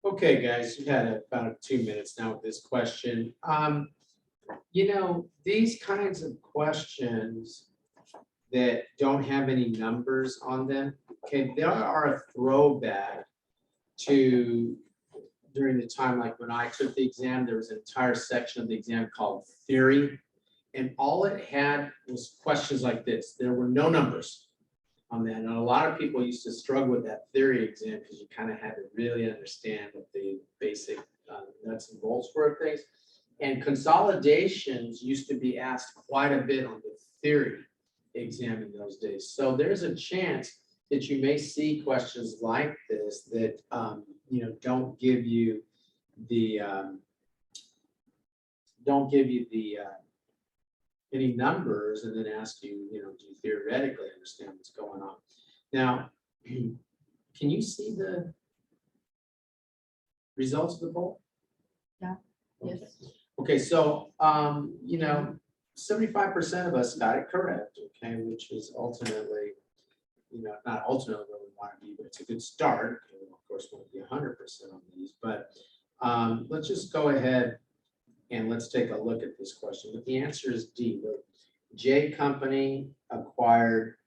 Okay, guys, we've had about 2 minutes now with this question. You know, these kinds of questions that don't have any numbers on them, okay, they are a throwback to during the time, like when I took the exam, there was an entire section of the exam called theory. And all it had was questions like this. There were no numbers. on that. And a lot of people used to struggle with that theory exam because you kind of had to really understand what the basic nuts and bolts were of things. And consolidations used to be asked quite a bit on the theory exam in those days. So there's a chance that you may see questions like this that don't give you the any numbers, and then ask you, do you theoretically understand what's going on? Now, can you see the results of the poll? Yeah. Okay. Yes. Okay, so 75% of us got it correct, okay, which is ultimately, not ultimately where we want to be, but it's a good start. Of course, we won't be 100% on these, but let's just go ahead and let's take a look at this question. But the answer is D. The J company acquired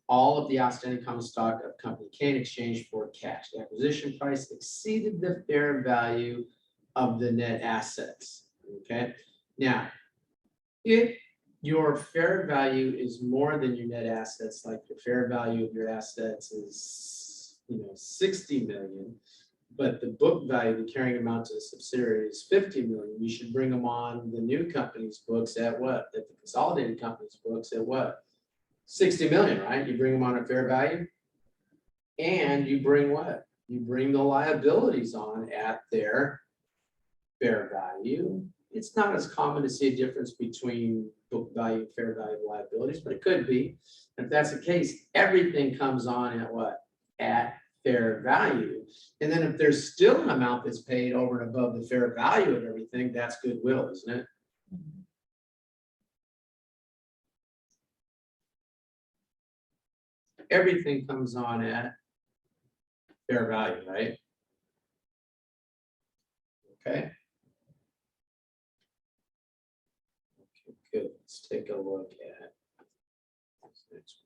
all of the outstanding common stock of company K in exchange for cash. The acquisition price exceeded the fair value of the net assets. Okay. Now, if your fair value is more than your net assets, like the fair value of your assets is 60 million, but the book value, the carrying amount to the subsidiary is 50 million, you should bring them on the new company's books at what? At the consolidated company's books at what? 60 million, right? You bring them on a fair value. And you bring what? You bring the liabilities on at their fair value. It's not as common to see a difference between book value and fair value of liabilities, but it could be. And if that's the case, everything comes on at what? At fair value. And then if there's still an amount that's paid over and above the fair value of everything, that's goodwill, isn't it? Everything comes on at fair value, right? Okay. Okay, good. Let's take a look at this next one.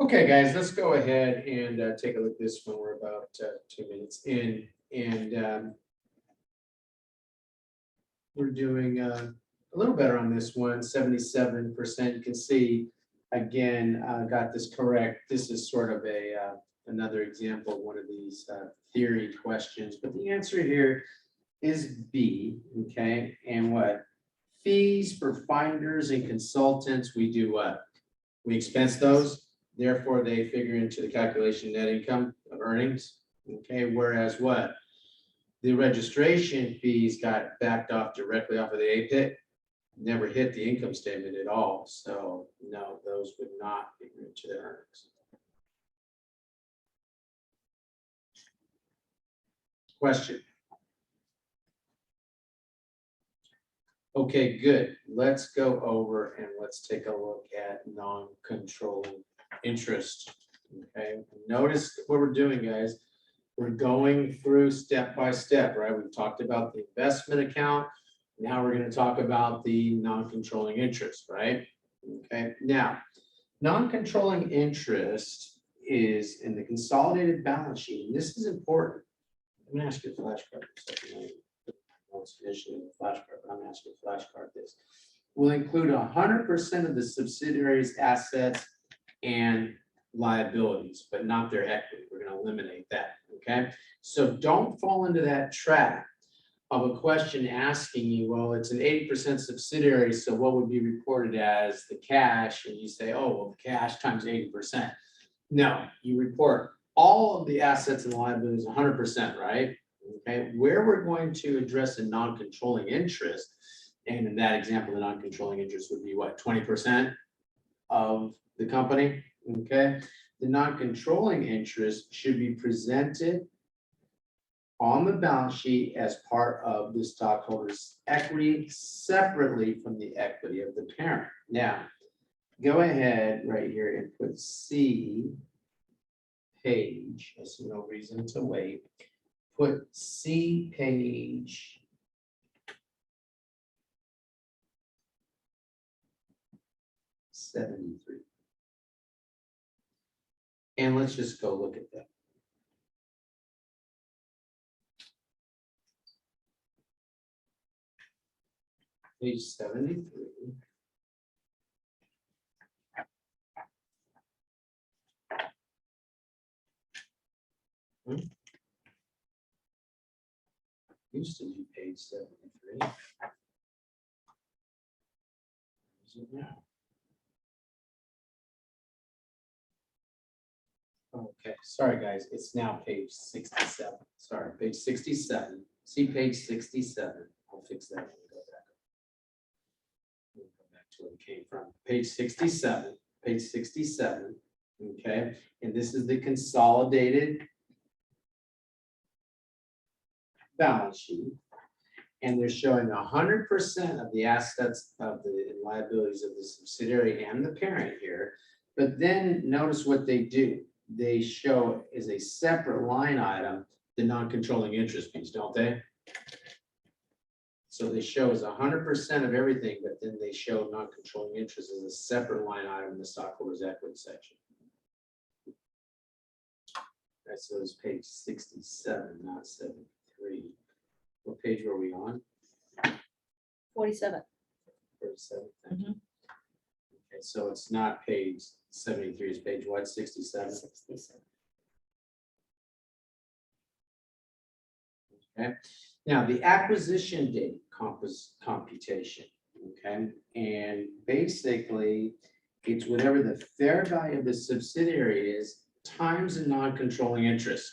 Okay, guys, let's go ahead and take a look at this one. We're about 2 minutes in, and we're doing a little better on this one, 77%. You can see, again, got this correct. This is sort of another example of one of these theory questions, but the answer here is B, okay? And what? Fees for finders and consultants, we do what? We expense those. Therefore, they figure into the calculation net income of earnings. Okay, whereas what? The registration fees got backed off directly off of the APIC, never hit the income statement at all. So no, those would not be moved to the earnings. Question? Okay, good. Let's go over and let's take a look at non-controlling interest. Okay, notice what we're doing, guys. We're going through step by step, right? We've talked about the investment account. Now we're going to talk about the non-controlling interest, right? Okay, now non-controlling interest is in the consolidated balance sheet. And this is important. I'm going to ask you a flashcard for a second. Initially a flashcard, but I'm going to ask you a flashcard. This will include 100% of the subsidiaries' assets and liabilities, but not their equity. We're going to eliminate that. Okay, so don't fall into that trap of a question asking you, well, it's an 80% subsidiary, so what would be reported as the cash? And you say, oh, well, cash times 80%. No, you report all of the assets and liabilities 100%, right? Okay, where we're going to address a non-controlling interest, and in that example, the non-controlling interest would be what, 20% of the company? Okay, the non-controlling interest should be presented on the balance sheet as part of the stockholders' equity separately from the equity of the parent. Now, go ahead right here and put C page. There's no reason to wait. Put C page 73. And let's just go look at that. Page 73. Used to be page 73. Is it now? Okay, sorry guys, it's now page 67. Sorry, page 67. See page 67. I'll fix that when we go back. We'll go back to where it came from. Page 67. Page 67. Okay, and this is the consolidated balance sheet. And they're showing 100% of the assets of the liabilities of the subsidiary and the parent here. But then notice what they do. They show as a separate line item the non-controlling interest piece, don't they? So they show as 100% of everything, but then they show non-controlling interest as a separate line item in the stockholders' equity section. That's so it's page 67, not 73. What page were we on? 47. 47. Thank you. Okay, so it's not page 73, it's page what, 67? 67. Okay, now the acquisition date computation, okay, and basically it's whatever the fair value of the subsidiary is times the non-controlling interest,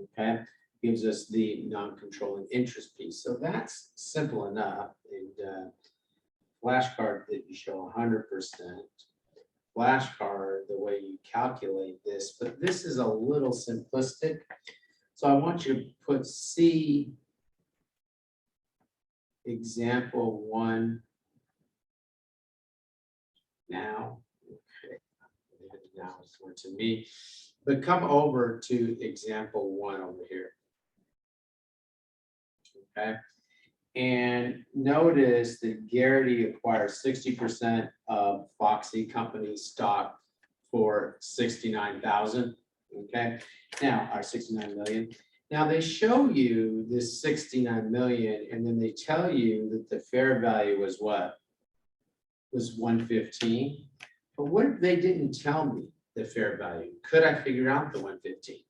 okay, gives us the non-controlling interest piece. So that's simple enough. And flashcard that you show 100%. Flashcard, the way you calculate this, but this is a little simplistic. So I want you to put C example 1 now. Okay, now it's more to me, but come over to example 1 over here. Okay, and notice that Garrity acquires 60% of Foxy Company stock for 69,000. Okay, now our 69 million. Now they show you this 69 million, and then they tell you that the fair value was what? Was 115. But what if they didn't tell me the fair value? Could I figure out the 115?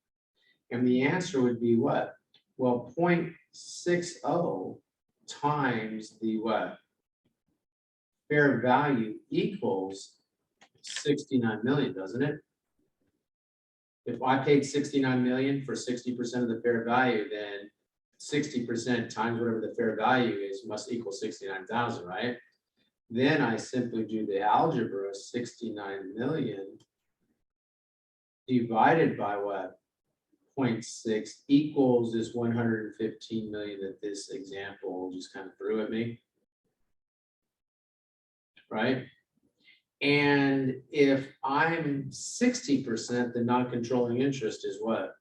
And the answer would be what? Well, 0.60 times the what? Fair value equals 69 million, doesn't it? if I paid 69 million for 60% of the fair value, then 60% times whatever the fair value is must equal 69,000, right? Then I simply do the algebra, 69 million divided by what? 0.6 equals this 115 million that this example just kind of threw at me. Right? And if I'm 60%, the non-controlling interest is what?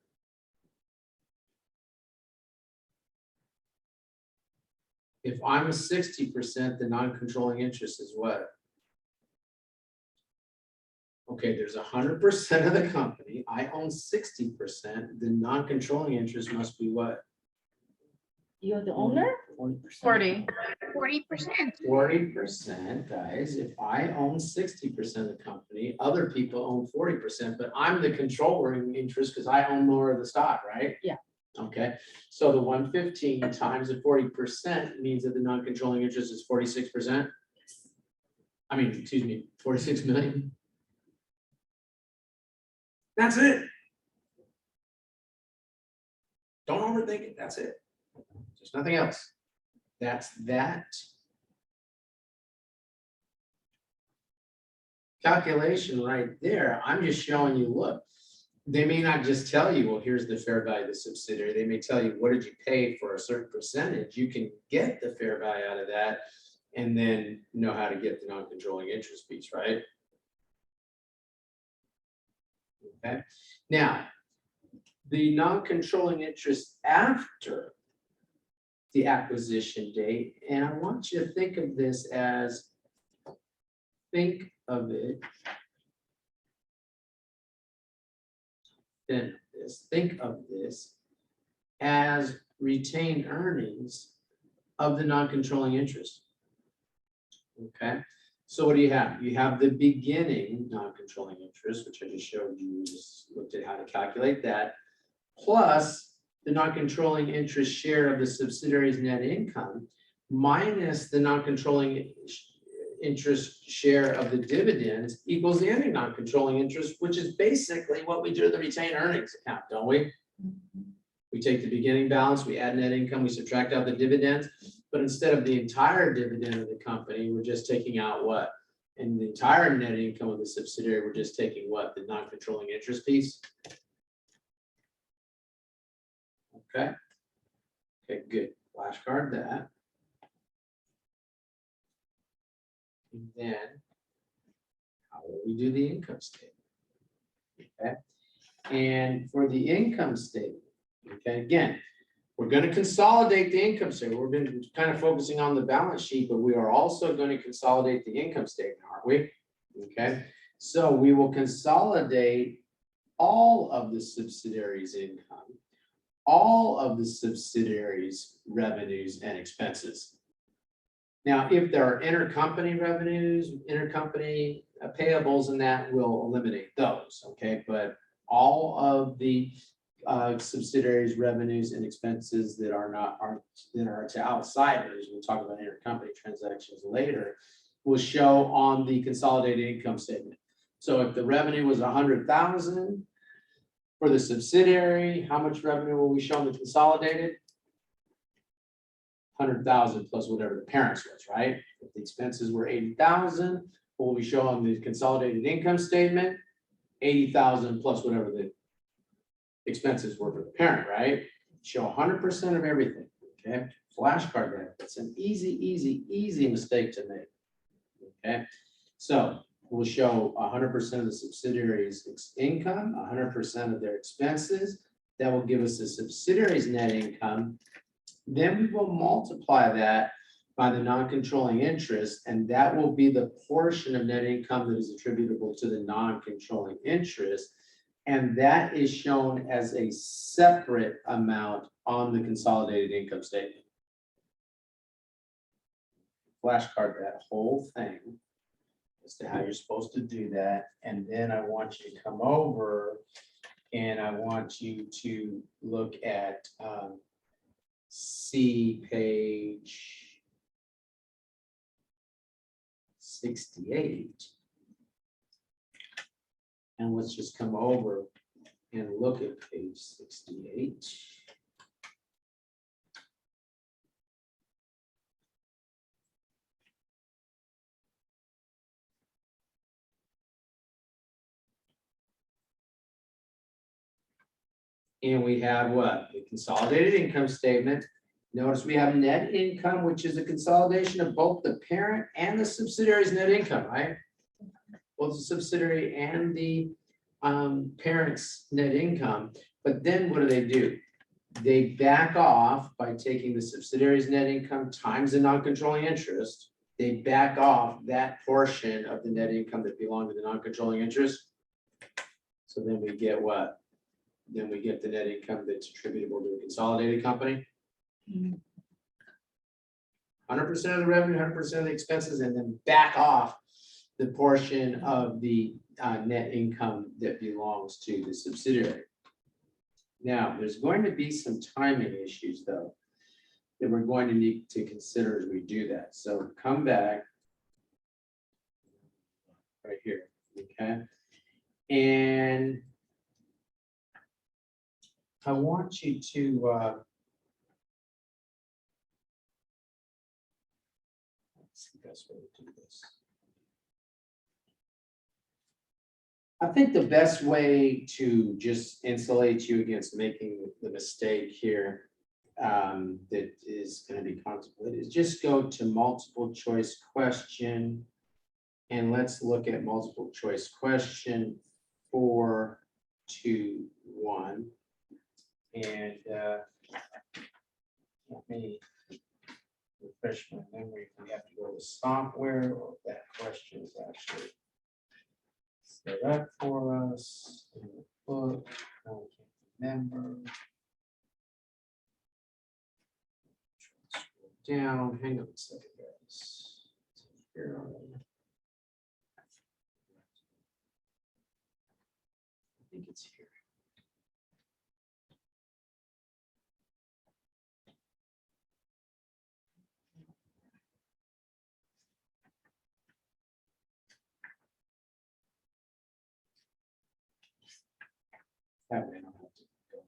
If I'm 60%, the non-controlling interest is what? Okay, there's 100% of the company. I own 60%. The non-controlling interest must be what? You're the owner? 40. 40%. 40%, guys. If I own 60% of the company, other people own 40%, but I'm the controlling interest because I own more of the stock, right? Yeah. Okay, so the 115 times the 40% means that the non-controlling interest is 46%. I mean, excuse me, 46 million. That's it. Don't overthink it. That's it. There's nothing else. That's that. Calculation right there. I'm just showing you, look, they may not just tell you, well, here's the fair value of the subsidiary. They may tell you, what did you pay for a certain percentage? You can get the fair value out of that and then know how to get the non-controlling interest piece, right? Okay. Now, the non-controlling interest after the acquisition date, and I want you to think of this as, think of it as retained earnings of the non-controlling interest. Okay, so what do you have? You have the beginning non-controlling interest, which I just showed you, just looked at how to calculate that, plus the non-controlling interest share of the subsidiary's net income, minus the non-controlling interest share of the dividends equals the ending non-controlling interest, which is basically what we do to the retained earnings account, don't we? We take the beginning balance, we add net income, we subtract out the dividends, but instead of the entire dividend of the company, we're just taking out what? And the entire net income of the subsidiary, we're just taking what? The non-controlling interest piece. Okay. Okay, good. Flashcard that. And then how will we do the income statement? Okay. And for the income statement, okay, again, we're going to consolidate the income statement. We're going to kind of focusing on the balance sheet, but we are also going to consolidate the income statement, aren't we? Okay. So we will consolidate all of the subsidiaries' income, all of the subsidiaries' revenues and expenses. Now, if there are intercompany revenues, intercompany payables, and that will eliminate those, okay? But all of the subsidiaries' revenues and expenses that are to outsiders, we'll talk about intercompany transactions later, will show on the consolidated income statement. So if the revenue was 100,000 for the subsidiary, how much revenue will we show on the consolidated? 100,000 plus whatever the parents was, right? If the expenses were 80,000, what will we show on the consolidated income statement? 80,000 plus whatever the expenses were for the parent, right? Show 100% of everything, okay? Flashcard that. It's an easy mistake to make, okay? So we'll show 100% of the subsidiaries' income, 100% of their expenses. That will give us the subsidiaries' net income. Then we will multiply that by the non-controlling interest, and that will be the portion of net income that is attributable to the non-controlling interest. And that is shown as a separate amount on the consolidated income statement. Flashcard that whole thing as to how you're supposed to do that. And then I want you to come over and I want you to look at see page 68. And let's just come over and look at page 68. And we have what? The consolidated income statement. Notice we have net income, which is a consolidation of both the parent and the subsidiary's net income, right? Both the subsidiary and the parent's net income. But then what do? They back off by taking the subsidiary's net income times the non-controlling interest. They back off that portion of the net income that belonged to the non-controlling interest. So then we get what? Then we get the net income that's attributable to a consolidated company. 100% of the revenue, 100% of the expenses, and then back off the portion of the net income that belongs to the subsidiary. Now, there's going to be some timing issues, though, that we're going to need to consider as we do that. So come back right here, okay? And I want you to what's the best way to do this? I think the best way to just insulate you against making the mistake here that is going to be contemplated is just go to multiple choice question. And let's look at multiple choice question 4, 2, 1. And let me refresh my memory if we have to go to software or if that question is actually set up for us in the book. I can't remember. Scroll down, hang on a second, guys. Here I think it's here. That way I don't have to go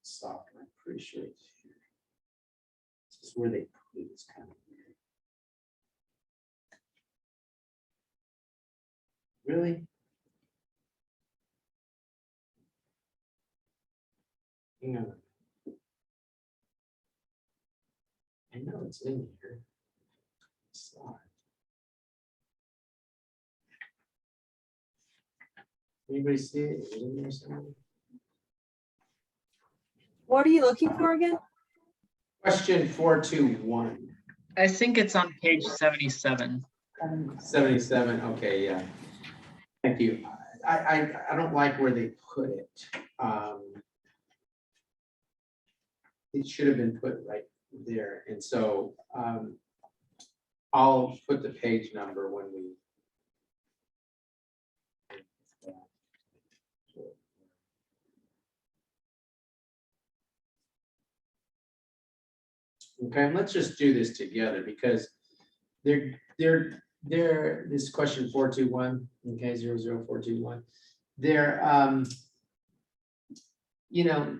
software. I'm pretty sure it's here. This is where they put it. It's kind of weird. Really? Hang on. I know it's in here. Slide. Anybody see it? Is it in there somewhere? What are you looking for again? Question 421. I think it's on page 77. 77. Okay, yeah. Thank you. I don't like where they put it. It should have been put right there. And so I'll put the page number when we. Okay, and let's just do this together because this question 421, okay, 00421. They're you know,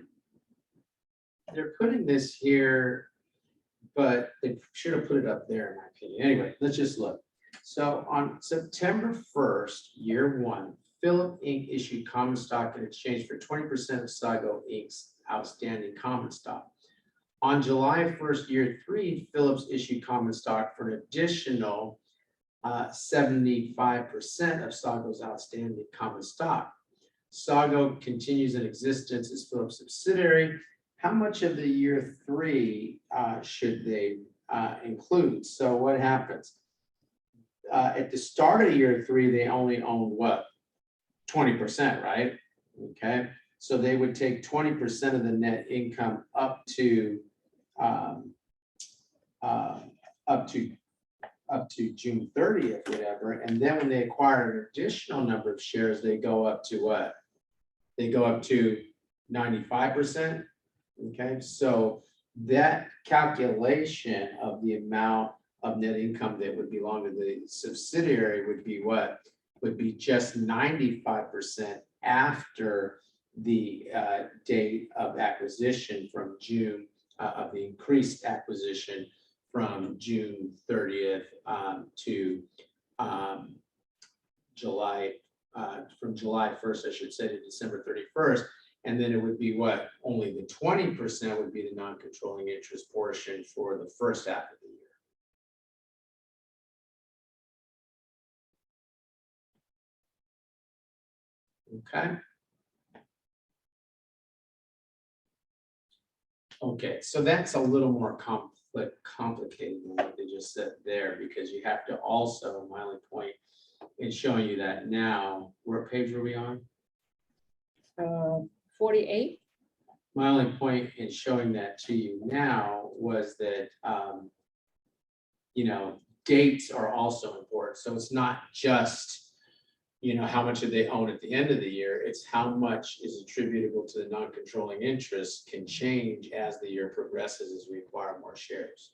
they're putting this here, but they should have put it up there in my opinion. Anyway, let's just look. So on September 1st, year 1, Philip Inc. issued common stock in exchange for 20% of Sago Inc.'s outstanding common stock. On July 1st, year 3, Phillips issued common stock for an additional 75% of Sago's outstanding common stock. Sago continues in existence as Phillips' subsidiary. How much of the year 3 should they include? So what happens? At the start of year 3, they only own what? 20%, right? Okay. So they would take 20% of the net income up to June 30th, whatever. And then when they acquire an additional number of shares, they go up to what? They go up to 95%. Okay, so that calculation of the amount of net income that would belong to the subsidiary would be what? Would be just 95% after the date of acquisition from June, of the increased acquisition from June 30th to July, from July 1st, I should say, to December 31st. And then it would be what? Only the 20% would be the non-controlling interest portion for the first half of the year. Okay. Okay, so that's a little more complicated than what they just said there, because you have to also, my only point in showing you that now, what page are we on? 48. My only point in showing that to you now was that, you know, dates are also important. So it's not just, you know, how much do they own at the end of the year, it's how much is attributable to the non-controlling interest can change as the year progresses as we acquire more shares.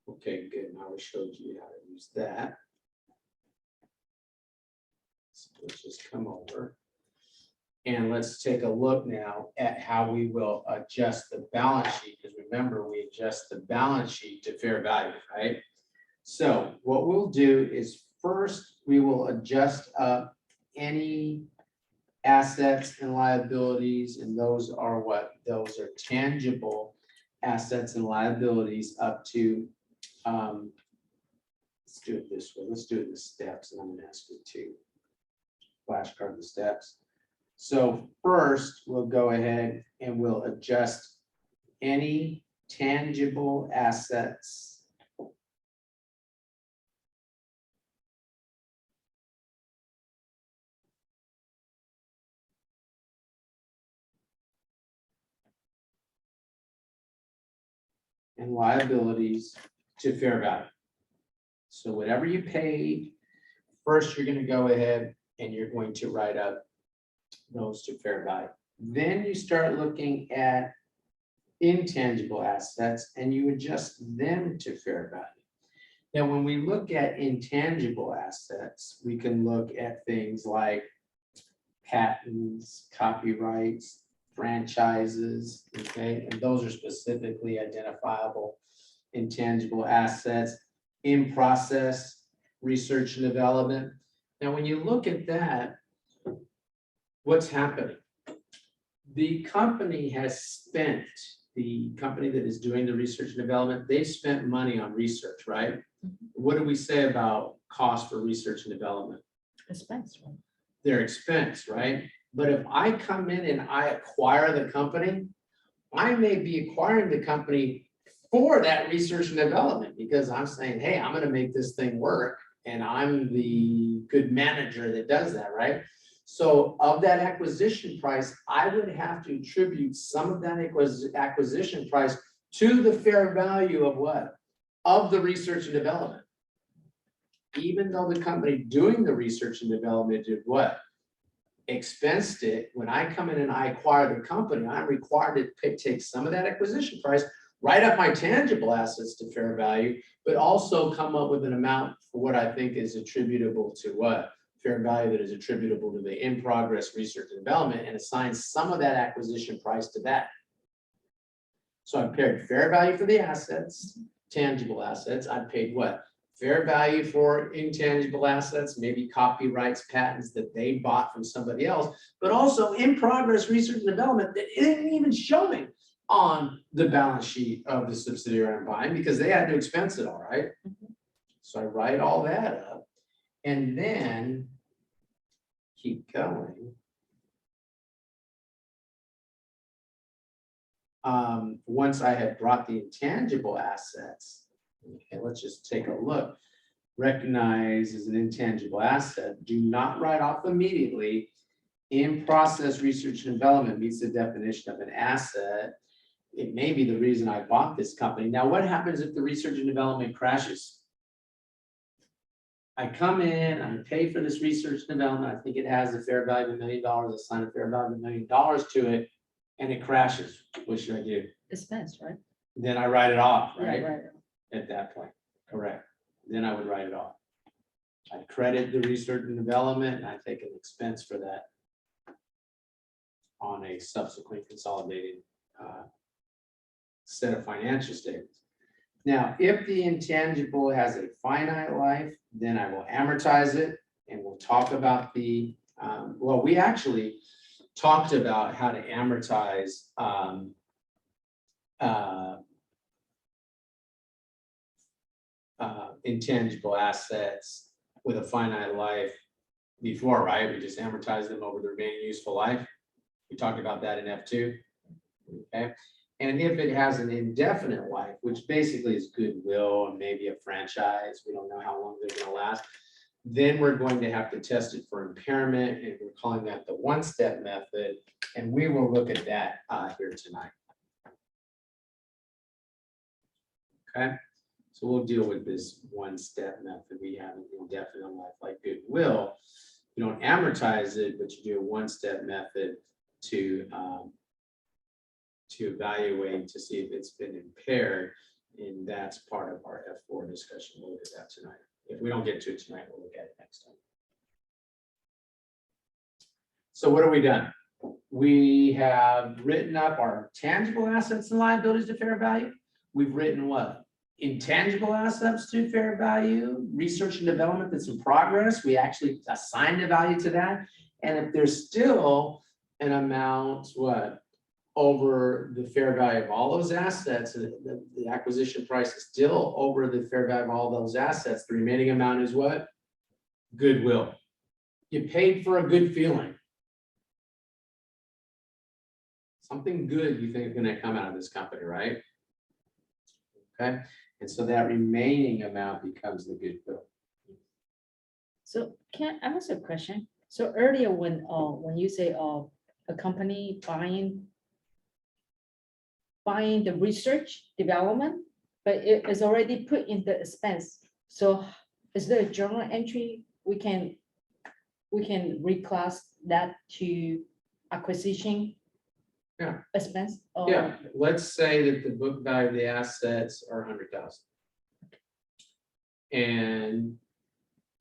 Okay, good. Now we showed you how to use that. So let's just come over. And let's take a look now at how we will adjust the balance sheet, because remember, we adjust the balance sheet to fair value, right? So what we'll do is first, we will adjust up any assets and liabilities, and those are what? Those are tangible assets and liabilities up to, let's do it this way. Let's do it in the steps, and I'm gonna ask you to flashcard the steps. So first, we'll go ahead and we'll adjust any tangible assets and liabilities to fair value. So whatever you paid, first you're going to go ahead and you're going to write up those to fair value. Then you start looking at intangible assets and you adjust them to fair value. Now, when we look at intangible assets, we can look at things like patents, copyrights, franchises, okay? And those are specifically identifiable intangible assets. In process, research and development. Now, when you look at that, what's happening? The company has spent, the company that is doing the research and development, they've spent money on research, right? What do we say about cost for research and development? Expense, right? Their expense, right? But if I come in and I acquire the company, I may be acquiring the company for that research and development because I'm saying, hey, I'm going to make this thing work and I'm the good manager that does that, right? So of that acquisition price, I would have to attribute some of that acquisition price to the fair value of what? Of the research and development. Even though the company doing the research and development did what? Expensed it. When I come in and I acquire the company, I'm required to take some of that acquisition price, write up my tangible assets to fair value, but also come up with an amount for what I think is attributable to what? Fair value that is attributable to the in progress research and development and assign some of that acquisition price to that. So I paired fair value for the assets, tangible assets. I paid what? Fair value for intangible assets, maybe copyrights, patents that they bought from somebody else, but also in progress research and development that isn't even showing on the balance sheet of the subsidiary I'm buying because they had to expense it all, right? So I write all that up and then keep going. Once I had brought the intangible assets, okay, let's just take a look. Recognize as an intangible asset, do not write off immediately. In process research and development meets the definition of an asset. It may be the reason I bought this company. Now, what happens if the research and development crashes? I come in, I pay for this research and development. I think it has a fair value of $1 million. I assign a fair value of $1 million to it, and it crashes. What should I do? Expense, right? Then I write it off, Yeah, right? right. At that point, correct. Then I would write it off. I credit the research and development, and I take an expense for that on a subsequent consolidated set of financial statements. Now, if the intangible has a finite life, then I will amortize it, and we'll talk about the, well, we actually talked about how to amortize intangible assets with a finite life before, right? We just amortize them over the remaining useful life. We talked about that in F2. Okay. And if it has an indefinite life, which basically is goodwill and maybe a franchise, we don't know how long they're going to last, then we're going to have to test it for impairment, and we're calling that the one-step method. And we will look at that here tonight. Okay. So we'll deal with this one-step method. We have an indefinite life like goodwill. You don't amortize it, but you do a one-step method to evaluate to see if it's been impaired, and that's part of our F4 discussion. We'll look at that tonight. If we don't get to it tonight, we'll look at it next time. So what have we done? We have written up our tangible assets and liabilities to fair value. We've written what? Intangible assets to fair value, research and development that's in progress. We actually assigned a value to that. And if there's still an amount, what, over the fair value of all those assets, the acquisition price is still over the fair value of all those assets, the remaining amount is what? Goodwill. You paid for a good feeling. Something good you think is going to come out of this company, right? Okay. And so that remaining amount becomes the goodwill. So can I ask a question? So earlier when you say a company buying the research development, but it is already put in the expense. So is there a journal entry we can reclass that to acquisition? Yeah. Expense? Yeah, let's say that the book value of the assets are 100,000. And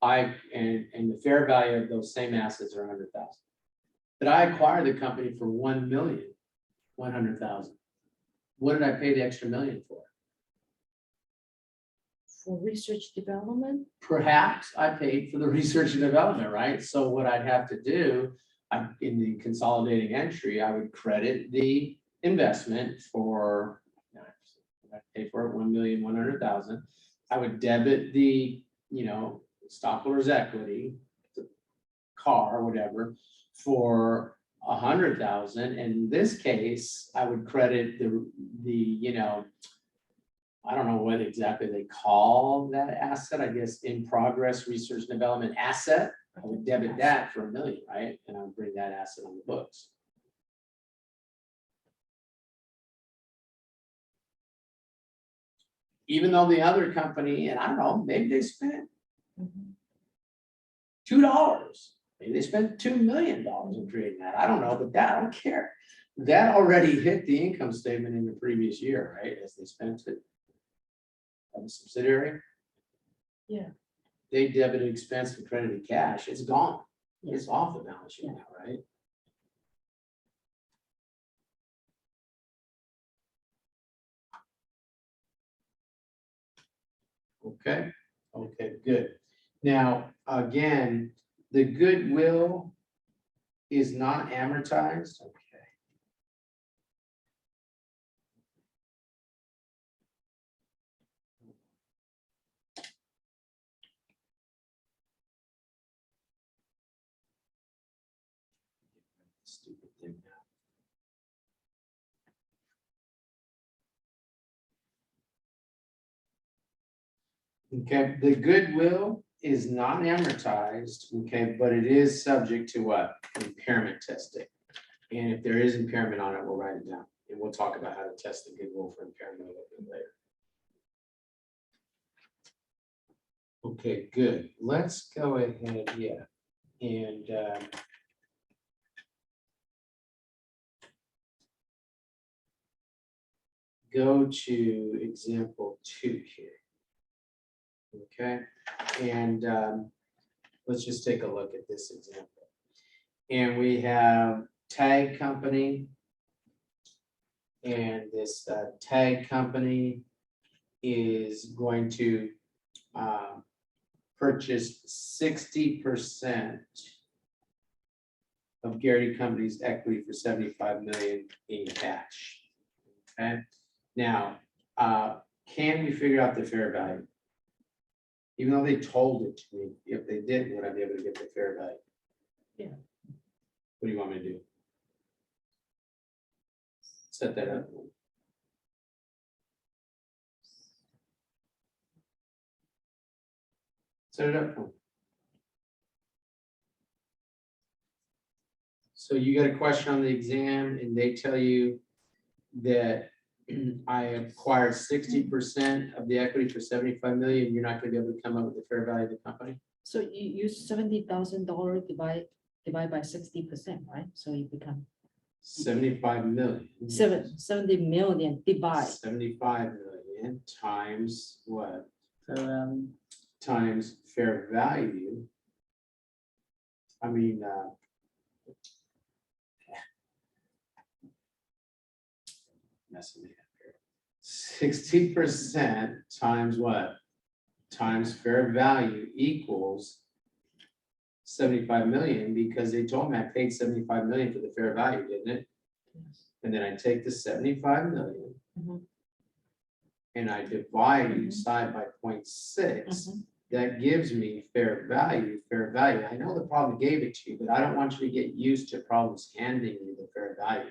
the fair value of those same assets are 100,000. But I acquired the company for 1,100,000. What did I pay the extra million for? For research development? Perhaps I paid for the research and development, right? So what I'd have to do, in the consolidating entry, I would credit the investment for, I pay for it 1,100,000. I would debit the, stockholders' equity, the car, whatever, for 100,000. In this case, I would credit the I don't know what exactly they call that asset. I guess in progress research and development asset. I would debit that for $1 million, right? And I would bring that asset on the books. Even though the other company, and I don't know, maybe they spent $2. Maybe they spent $2 million in creating that. I don't know, but that I don't care. That already hit the income statement in the previous year, right? As they spent it on the subsidiary. Yeah. They debited expense and credited cash. It's gone. It's off the balance sheet now, right? Okay. Okay, good. Now, again, the goodwill is not amortized. Okay. Stupid thing now. Okay, the goodwill is not amortized, okay, but it is subject to what? Impairment testing. And if there is impairment on it, we'll write it down. And we'll talk about how to test the goodwill for impairment a little bit later. Okay, good. Let's go ahead, and go to example 2 here. Okay, and let's just take a look at this example. And we have tag company. And this tag company is going to purchase 60% of Garrity Company's equity for 75 million in cash. Okay, now, can we figure out the fair value? Even though they told it to me, if they did, would I be able to get the fair value? Yeah. What do you want me to do? Set that up. Set it up. So you got a question on the exam and they tell you that I acquired 60% of the equity for 75 million, you're not gonna be able to come up with the fair value of the company? So you use $70,000 divide by 60%, right? So you become 75 million. 70 million divide. 75 million times what? So, Times fair value. I mean, messing me up here. 60% times what? Times fair value equals 75 million, because they told me I paid 75 million for the fair value, didn't it? And then I take the 75 million Mhm. and I divide Mhm. each side by 0.6. Mhm. That gives me fair value, fair value. I know the problem gave it to you, but I don't want you to get used to problems handing you the fair value,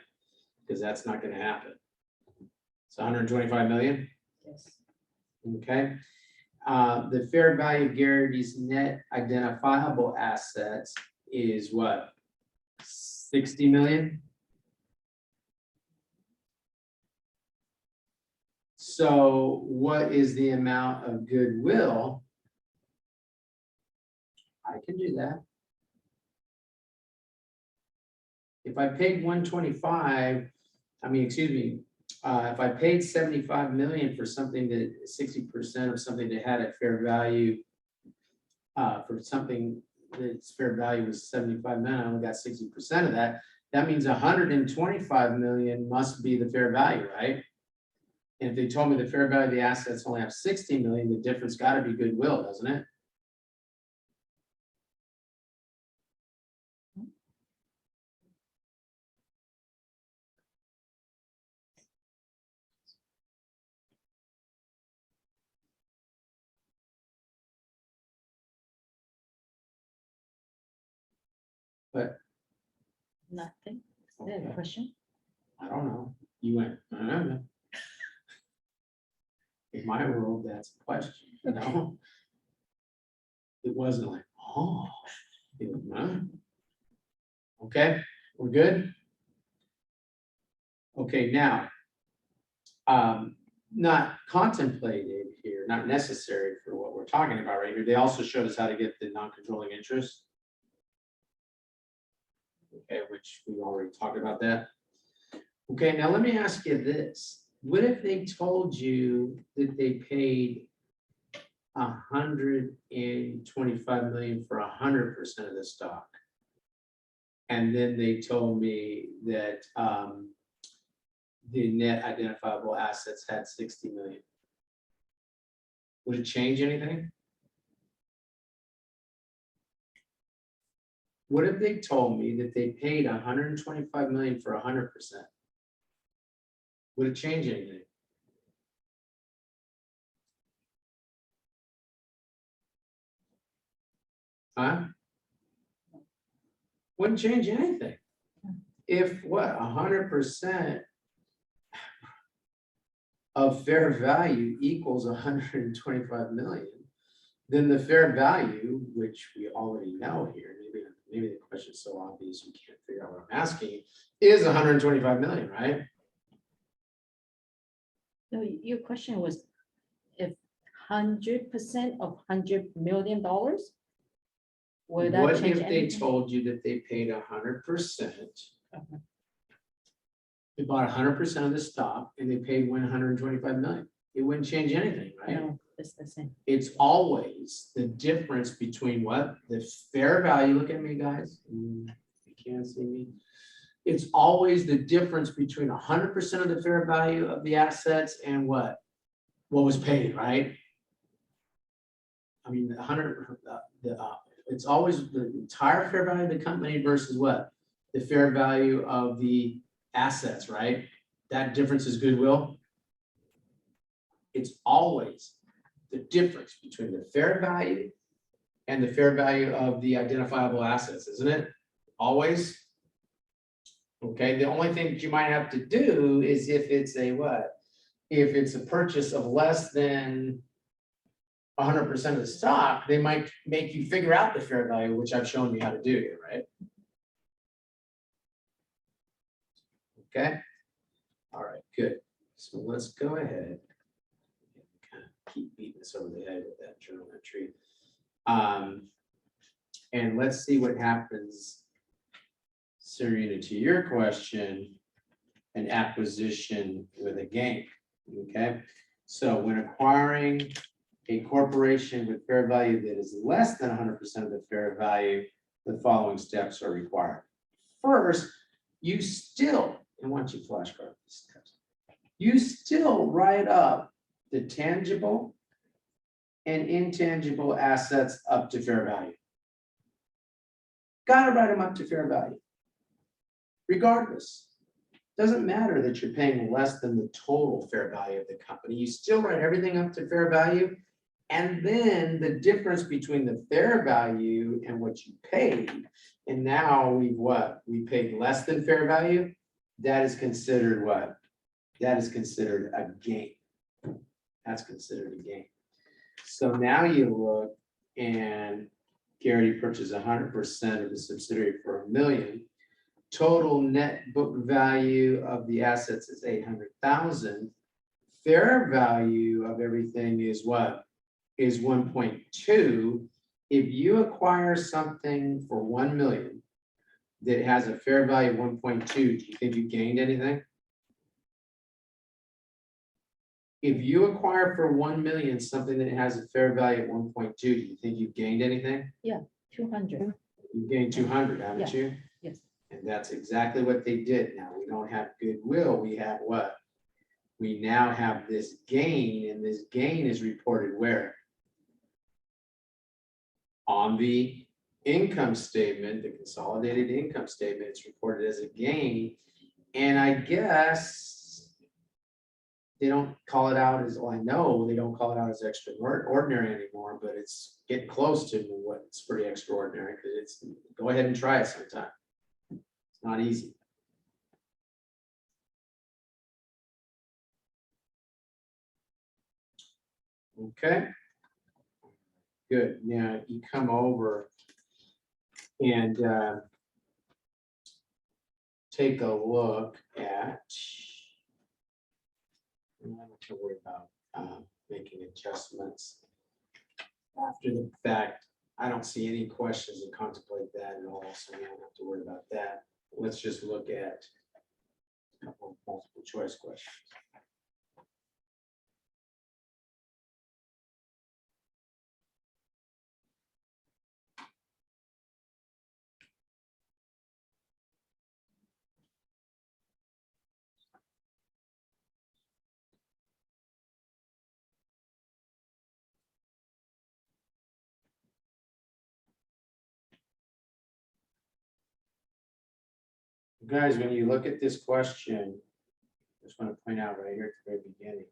because that's not gonna happen. It's 125 million, Yes. okay? The fair value of Garrity's net identifiable assets is what? 60 million? So what is the amount of goodwill? I can do that. If I paid 125, if I paid 75 million for something that 60% of something that had a fair value, for something that's fair value was 75 million, I only got 60% of that. That means 125 million must be the fair value, right? And if they told me the fair value of the assets only have 60 million, the difference got to be goodwill, doesn't it? But Nothing. Is there a okay, question? I don't know. You went, I don't know. In my world, that's a question, you know? It wasn't like, oh, it was, no. Okay, we're good? Okay, now, not contemplated here, not necessary for what we're talking about right here. They also showed us how to get the non-controlling interest. Okay, which we already talked about that. Okay, now let me ask you this. What if they told you that they paid 125 million for 100% of the stock? And then they told me that the net identifiable assets had 60 million. Would it change anything? What if they told me that they paid 125 million for 100%? Would it change anything? Huh? Wouldn't change anything. If what, 100% of fair value equals 125 million, then the fair value, which we already know here, maybe the question is so obvious you can't figure out what I'm asking, is 125 million, right? No, your question was if 100% of $100 million, would that What change if they anything? told you that they paid 100%? They bought 100% of the stock and they paid 125 million. It wouldn't change anything, right? No, It's the same. It's always the difference between what? The fair value, look at me, guys. You can't see me. It's always the difference between 100% of the fair value of the assets and what was paid, right? I mean, it's always the entire fair value of the company versus what? The fair value of the assets, right? That difference is goodwill. It's always the difference between the fair value and the fair value of the identifiable assets, isn't it? Always. Okay, the only thing that you might have to do is if it's a what? If it's a purchase of less than 100% of the stock, they might make you figure out the fair value, which I've shown you how to do here, right? Okay. All right, good. So let's go ahead. Kind of keep beating this over the head with that journal entry. And let's see what happens, Serena, to your question, an acquisition with a gain. Okay. So when acquiring a corporation with fair value that is less than 100% of the fair value, the following steps are required. First, you still, and once you flashcard these steps, you still write up the tangible and intangible assets up to fair value. Got to write them up to fair value. Regardless, doesn't matter that you're paying less than the total fair value of the company. You still write everything up to fair value. And then the difference between the fair value and what you paid, and now we paid less than fair value, that is considered what? That is considered a gain. That's considered a gain. So now you look and Garrity purchased 100% of the subsidiary for $1 million. Total net book value of the assets is $800,000. Fair value of everything is what? Is 1.2. If you acquire something for 1 million that has a fair value of 1.2, do you think you gained anything? If you acquire for 1 million something that has a fair value of 1.2, do you think you've gained anything? 200. You gained 200, haven't you? Yes. And that's exactly what they did. Now we don't have goodwill. We have what? We now have this gain, and this gain is reported where? On the income statement, the consolidated income statement, it's reported as a gain. And I guess they don't call it out as, well, I know they don't call it out as extraordinary anymore, but it's getting close to what's pretty extraordinary, because it's, go ahead and try it sometime. It's not easy. Okay. Good. Now you come over and take a look at, I'm not to worry about making adjustments after the fact. I don't see any questions that contemplate that at all, so we don't have to worry about that. Let's just look at a couple of multiple choice questions. Guys, when you look at this question, I just want to point out right here at the very beginning,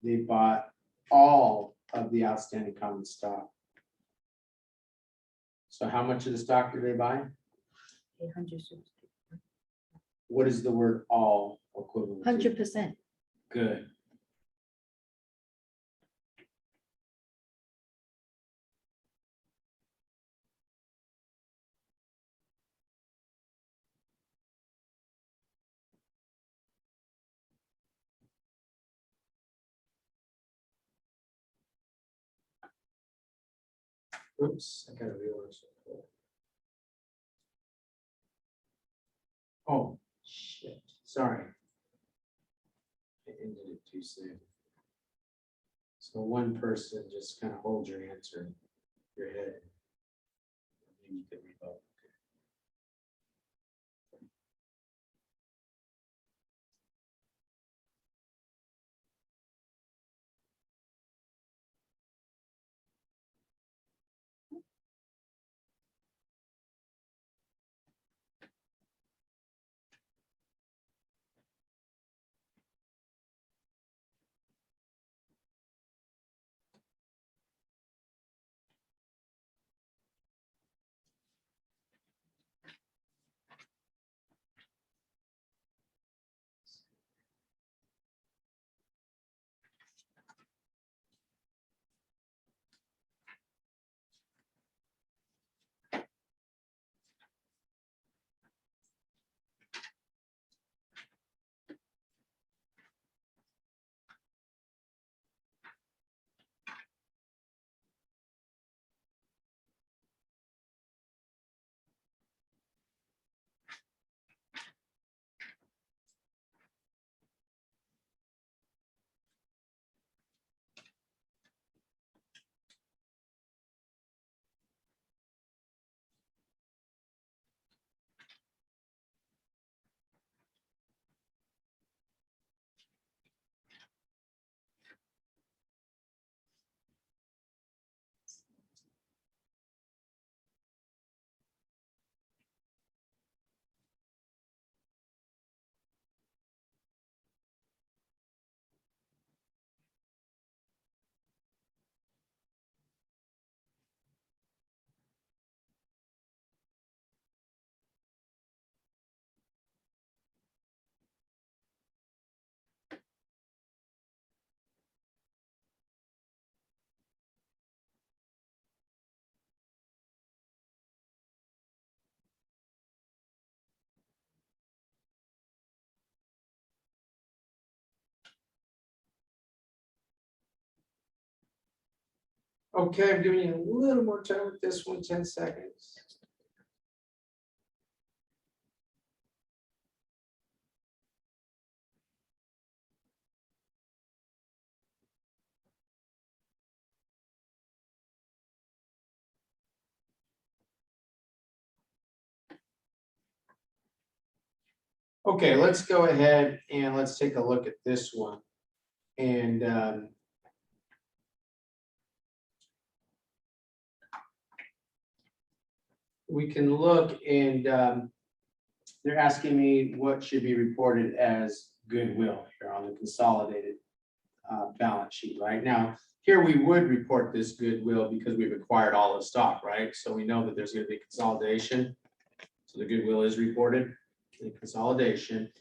they bought all of the outstanding common stock. So how much of the stock did they buy? 860. What is the word all equivalent to? 100%. Good. Oops, I gotta realize. Oh, shit, sorry. I ended it too soon. So one person just kind of hold your answer in your head. And you can revote. Okay, I'm giving you a little more time with this one, 10 seconds. Okay, let's go ahead and let's take a look at this one. And we can look and they're asking me what should be reported as goodwill here on the consolidated balance sheet right now. Here we would report this goodwill because we've acquired all the stock, right? So we know that there's going to be consolidation. So the goodwill is reported in consolidation.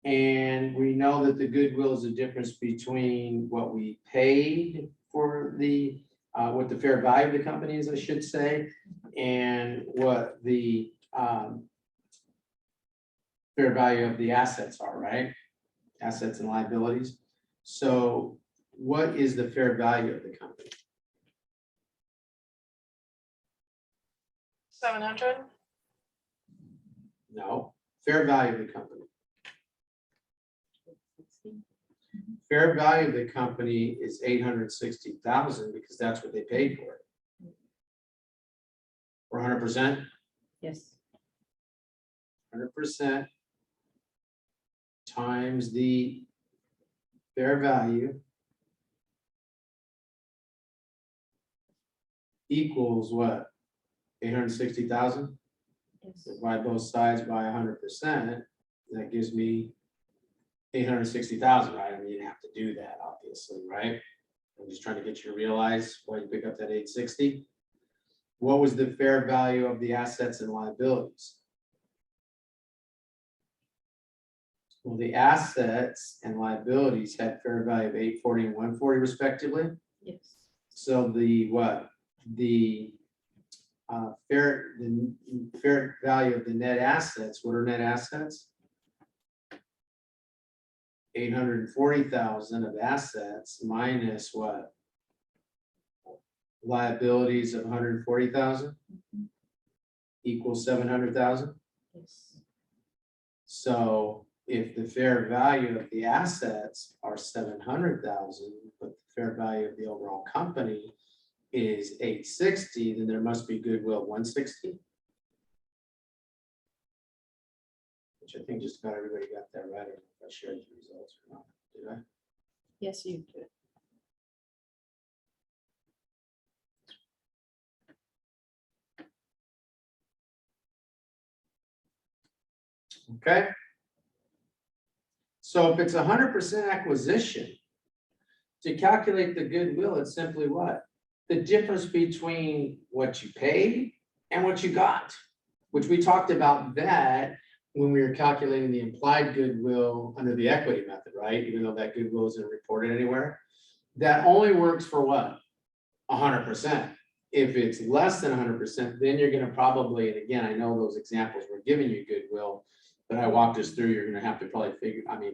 And we know that the goodwill is the difference between what we paid for the, what the fair value of the company is, I should say, and what the fair value of the assets are, right? Assets and liabilities. So what is the fair value of the company? 700? No, fair value of the company. Fair value of the company is 860,000 because that's what they paid for it. For 100%, Yes. 100% times the fair value equals what? 860,000? Yes. Divide both sides by 100%, that gives me 860,000, right? I mean, you have to do that, obviously, right? I'm just trying to get you to realize why you pick up that 860. What was the fair value of the assets and liabilities? Well, the assets and liabilities had fair value of 840 and 140 respectively. Yes. So the what? The fair value of the net assets, what are net assets? 840,000 of assets minus what? Liabilities of 140,000 equals 700,000. Yes. So if the fair value of the assets are 700,000, but the fair value of the overall company is 860, then there must be goodwill 160. Which I think just about everybody got that right. I don't know if I shared the results or not. Did I? Yes, you do. Okay. So if it's 100% acquisition, to calculate the goodwill, it's simply what? The difference between what you paid and what you got, which we talked about that when we were calculating the implied goodwill under the equity method, right? Even though that goodwill isn't reported anywhere. That only works for what? 100%. If it's less than 100%, then you're gonna probably, and again, I know those examples were giving you goodwill, but I walked us through, you're gonna have to probably figure, I mean,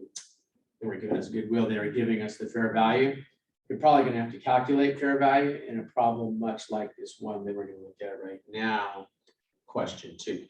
they were giving us goodwill, they were giving us the fair value. You're probably gonna have to calculate fair value in a problem much like this one that we're gonna look at right now, question 2.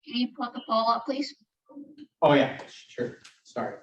Can you put the poll up, please? Oh, yeah, sure, sorry.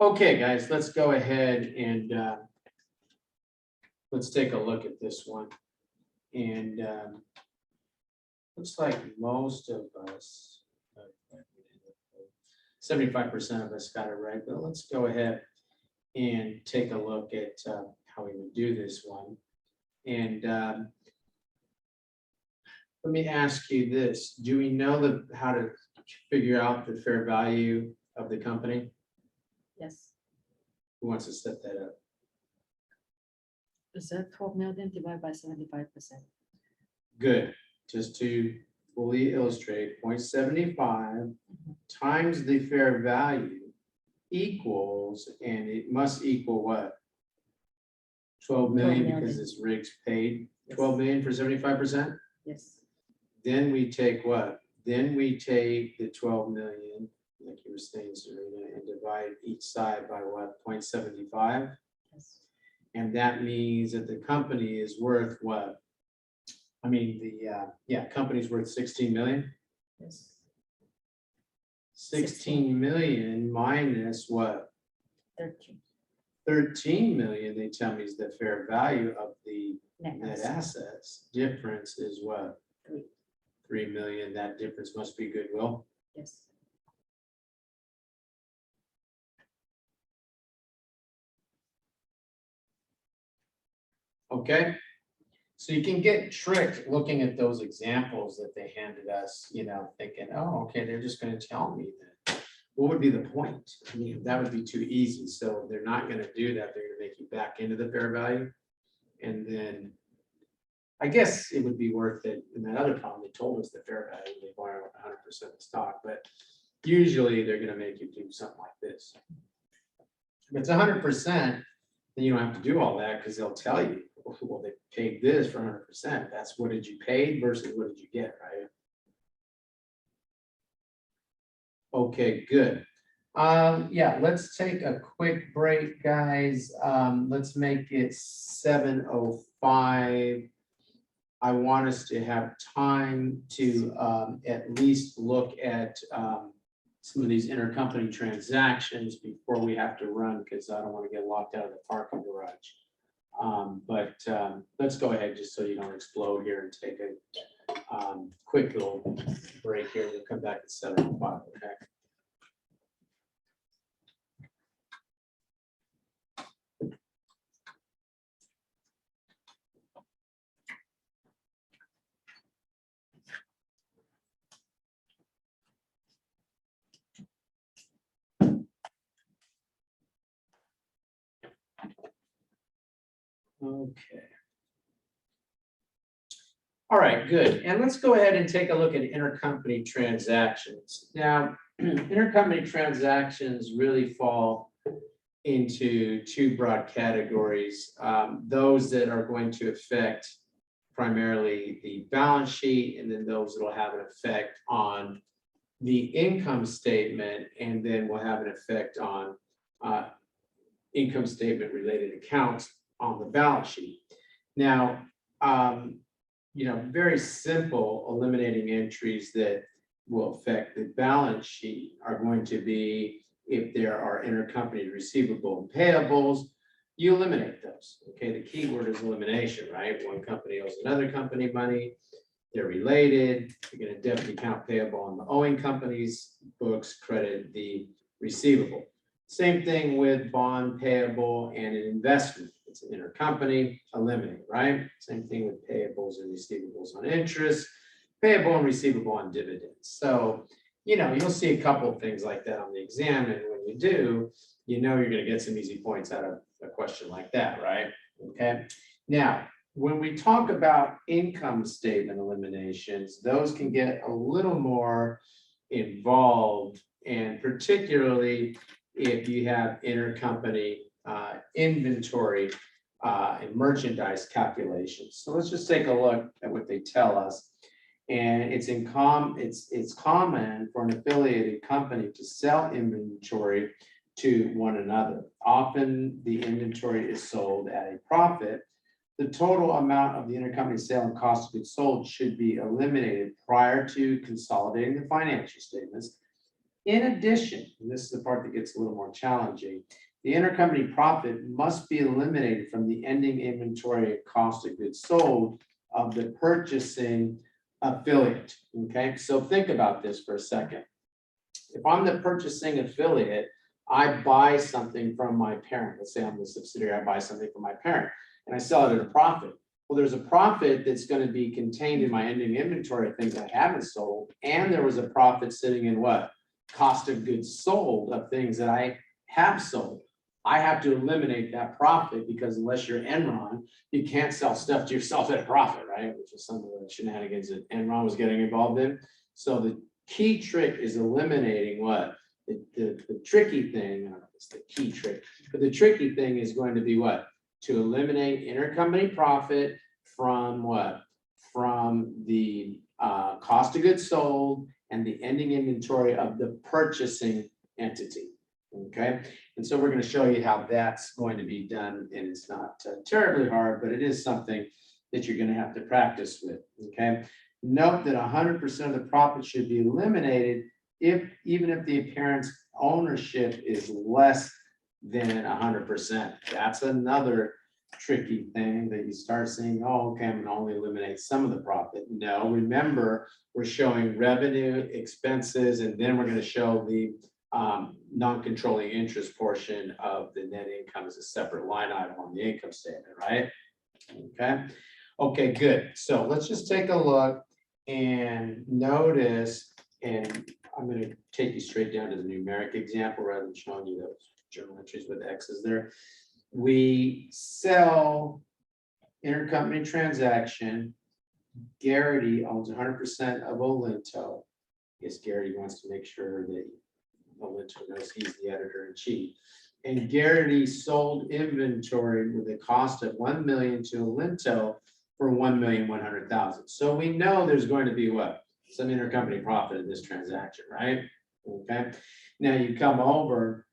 Okay, guys, let's go ahead and let's take a look at this one. And looks like most of us, 75% of us got it right, but let's go ahead and take a look at how we would do this one. And let me ask you this, do we know how to figure out the fair value of the company? Yes. Who wants to set that up? Is that 12 million divided by 75%? Good, just to fully illustrate, 0.75 times the fair value equals, and it must equal what? 12 million because this rig's paid 12 million for 75%? Yes. Then we take what? Then we take the 12 million, like you were saying, Serena, and divide each side by what? 0.75? Yes. And that means that the company is worth what? I mean, the company's worth 16 million. Yes. 16 million minus what? 13 13 million, they tell me is the fair value of the net net asset. assets. Difference is what? 3. 3 million. That difference must be goodwill. Yes. Okay. So you can get tricked looking at those examples that they handed us, you know, thinking, oh, okay, they're just going to tell me that. What would be the point? I mean, that would be too easy. So they're not going to do that. They're going to make you back into the fair value. And then I guess it would be worth it. And that other problem, they told us the fair value, they borrow 100% of the stock, but usually they're going to make you do something like this. If it's 100%, then you don't have to do all that because they'll tell you, well, they paid this for 100%. That's what did you pay versus what did you get, right? Okay, good. Yeah, let's take a quick break, guys. Let's make it 7:05. I want us to have time to at least look at some of these intercompany transactions before we have to run, because I don't want to get locked out of the parking garage. Let's go ahead just so you don't explode here and take a quick little break here. We'll come back at 7:05, okay? Okay. All right, good. And let's go ahead and take a look at intercompany transactions. Now, intercompany transactions really fall into two broad categories. Those that are going to affect primarily the balance sheet, and then those that will have an effect on the income statement, and then will have an effect on income statement related accounts on the balance sheet. Now, you know, very simple eliminating entries that will affect the balance sheet are going to be if there are intercompany receivable and payables, you eliminate those. Okay, the key word is elimination, right? One company owes another company money, they're related, you're going to debit the account payable on the owing company's books, credit the receivable. Same thing with bond payable and an investment. It's an intercompany, eliminate, right? Same thing with payables and receivables on interest, payable and receivable on dividends. So, you know, you'll see a couple of things like that on the exam, and when you do, you know you're going to get some easy points out of a question like that, right? Okay. Now, when we talk about income statement eliminations, those can get a little more involved, and particularly if you have intercompany inventory and merchandise calculations. So let's just take a look at what they tell us. And it's common for an affiliated company to sell inventory to one another. Often the inventory is sold at a profit. The total amount of the intercompany sale and cost of goods sold should be eliminated prior to consolidating the financial statements. In addition, and this is the part that gets a little more challenging, the intercompany profit must be eliminated from the ending inventory and cost of goods sold of the purchasing affiliate. Okay, so think about this for a second. If I'm the purchasing affiliate, I buy something from my parent. Let's say I'm the subsidiary, I buy something from my parent and I sell it at a profit. Well, there's a profit that's going to be contained in my ending inventory of things I haven't sold. And there was a profit sitting in what? Cost of goods sold of things that I have sold. I have to eliminate that profit, because unless you're Enron, you can't sell stuff to yourself at a profit, right? Which is some of the shenanigans that Enron was getting involved in. So the key trick is eliminating what? The tricky thing, I don't know if it's the key trick, but the tricky thing is going to be what? To eliminate intercompany profit from what? From the cost of goods sold and the ending inventory of the purchasing entity. Okay, and so we're going to show you how that's going to be done, and it's not terribly hard, but it is something that you're gonna have to practice with, okay? Note that 100% of the profit should be eliminated even if the parent's ownership is less than 100%. That's another tricky thing that you start seeing, oh, okay, I'm gonna only eliminate some of the profit. No, remember, we're showing revenue, expenses, and then we're gonna show the non-controlling interest portion of the net income as a separate line item on the income statement, right? Okay, okay, good. So let's just take a look and notice, and I'm gonna take you straight down to the numeric example rather than showing you those journal entries with X's there. We sell intercompany transaction. Garrity owns 100% of Olinto. Yes, Garrity wants to make sure that Olinto knows he's the editor in chief. And Garrity sold inventory with a cost of $1 million to Olinto for $1,100,000. So we know there's going to be what? Some intercompany profit in this transaction, right? Okay. Now you come over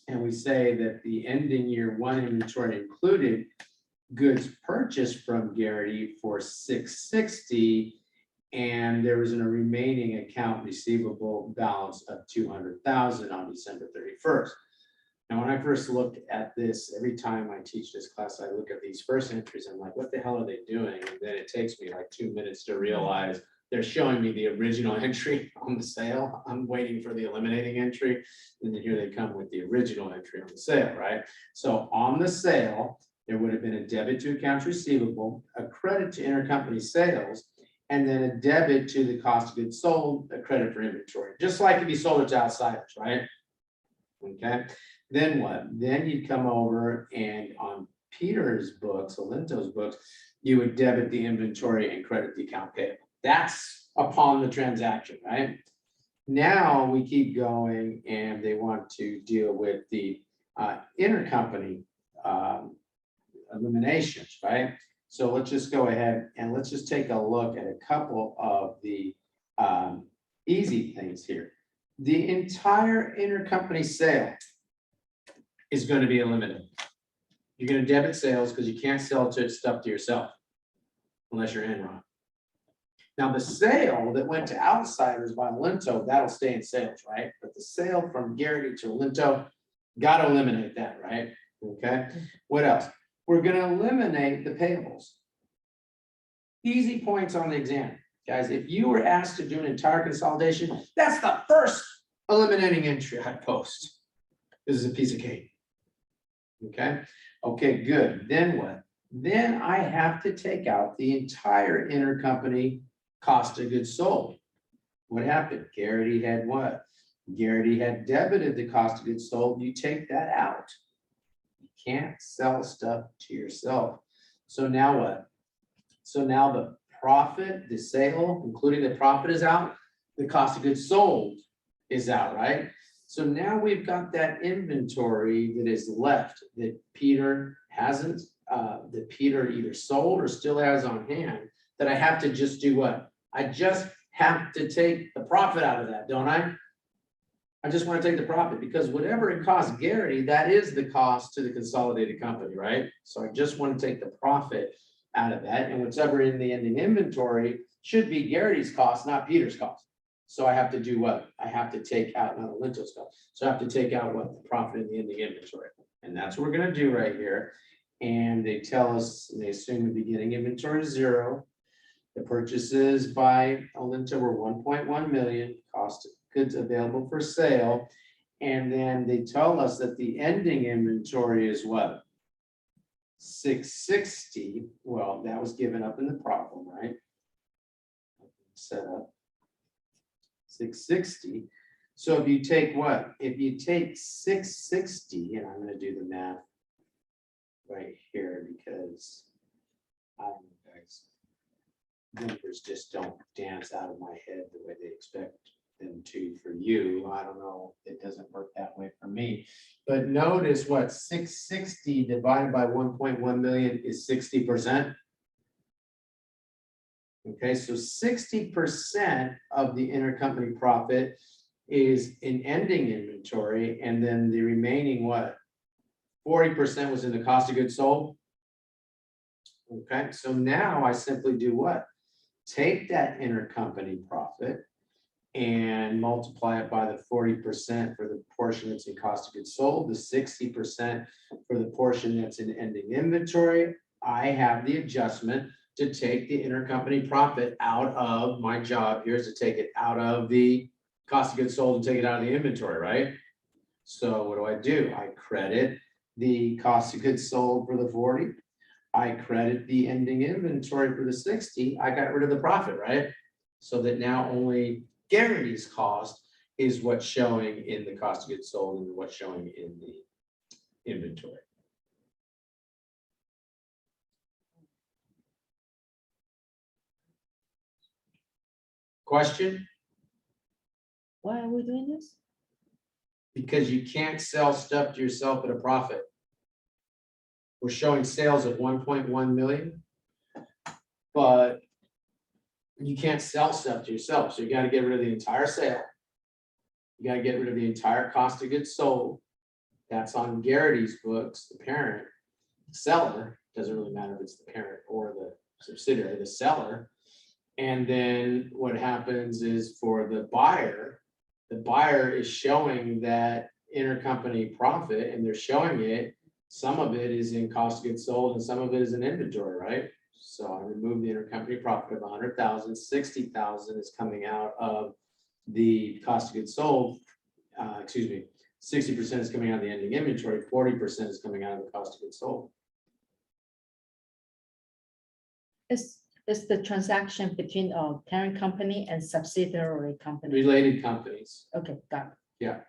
and we say that the ending year one inventory included goods purchased from Garrity for $660, and there was a remaining account receivable balance of $200,000 on December 31st. Now, when I first looked at this, every time I teach this class, I look at these first entries. I'm like, what the hell are they doing? And then it takes me like 2 minutes to realize they're showing me the original entry on the sale. I'm waiting for the eliminating entry. And then here they come with the original entry on the sale, right? So on the sale, there would have been a debit to accounts receivable, a credit to intercompany sales, and then a debit to the cost of goods sold, a credit for inventory, just like if you sold it to outsiders, right? Okay, then what? Then you'd come over and on Peter's books, Olinto's books, you would debit the inventory and credit the account payable. That's upon the transaction, right? Now we keep going and they want to deal with the intercompany eliminations, right? So let's just go ahead and let's just take a look at a couple of the easy things here. The entire intercompany sale is going to be eliminated. You're going to debit sales because you can't sell stuff to yourself unless you're Enron. Now the sale that went to outsiders by Olinto, that'll stay in sales, right? But the sale from Garrity to Olinto, got to eliminate that, right? Okay. What else? We're going to eliminate the payables. Easy points on the exam. Guys, if you were asked to do an entire consolidation, that's the first eliminating entry I post. This is a piece of cake. Okay. Okay, good. Then what? Then I have to take out the entire intercompany cost of goods sold. What happened? Garrity had what? Garrity had debited the cost of goods sold. You take that out. You can't sell stuff to yourself. So now what? So now the profit, the sale, including the profit is out. The cost of goods sold is out, right? So now we've got that inventory that is left that Peter hasn't, that Peter either sold or still has on hand, that I have to just do what? I just have to take the profit out of that, don't I? I just want to take the profit because whatever it costs Garrity, that is the cost to the consolidated company, right? So I just want to take the profit out of that, and whatever in the ending inventory should be Garrity's cost, not Peter's cost. So I have to do what? I have to take out, not Olinto's cost. So I have to take out what? The profit in the ending inventory. And that's what we're going to do right here. And they tell us, they assume the beginning inventory is 0. The purchases by Olinto were 1.1 million, cost of goods available for sale. And then they tell us that the ending inventory is what? 660. Well, that was given up in the problem, right? Set up 660. So if you take what? If you take 660, and I'm going to do the math right here because I don't know, guys, numbers just don't dance out of my head the way they expect them to for you. I don't know, it doesn't work that way for me. But notice what 660 divided by 1.1 million is 60%. Okay, so 60% of the intercompany profit is in ending inventory, and then the remaining what? 40% was in the cost of goods sold. Okay, so now I simply do what? Take that intercompany profit and multiply it by the 40% for the portion that's in cost of goods sold, the 60% for the portion that's in ending inventory. I have the adjustment to take the intercompany profit out of my job. Here's to take it out of the cost of goods sold and take it out of the inventory, right? So what do? I credit the cost of goods sold for the 40. I credit the ending inventory for the 60. I got rid of the profit, right? So that now only Gary's cost is what's showing in the cost of goods sold and what's showing in the inventory. Question? Why are we doing this? Because you can't sell stuff to yourself at a profit. We're showing sales of 1.1 million, but you can't sell stuff to yourself. So you got to get rid of the entire sale. You got to get rid of the entire cost of goods sold. That's on Garrity's books, the parent. The seller, doesn't really matter if it's the parent or the subsidiary, the seller. And then what happens is for the buyer is showing that intercompany profit, and they're showing it. Some of it is in cost of goods sold and some of it is in inventory, right? So I remove the intercompany profit of 100,000, 60,000 is coming out of the cost of goods sold. 60% is coming out of the ending inventory, 40% is coming out of the cost of goods sold. It's the transaction between a parent company and subsidiary company. Related companies, Okay, got it.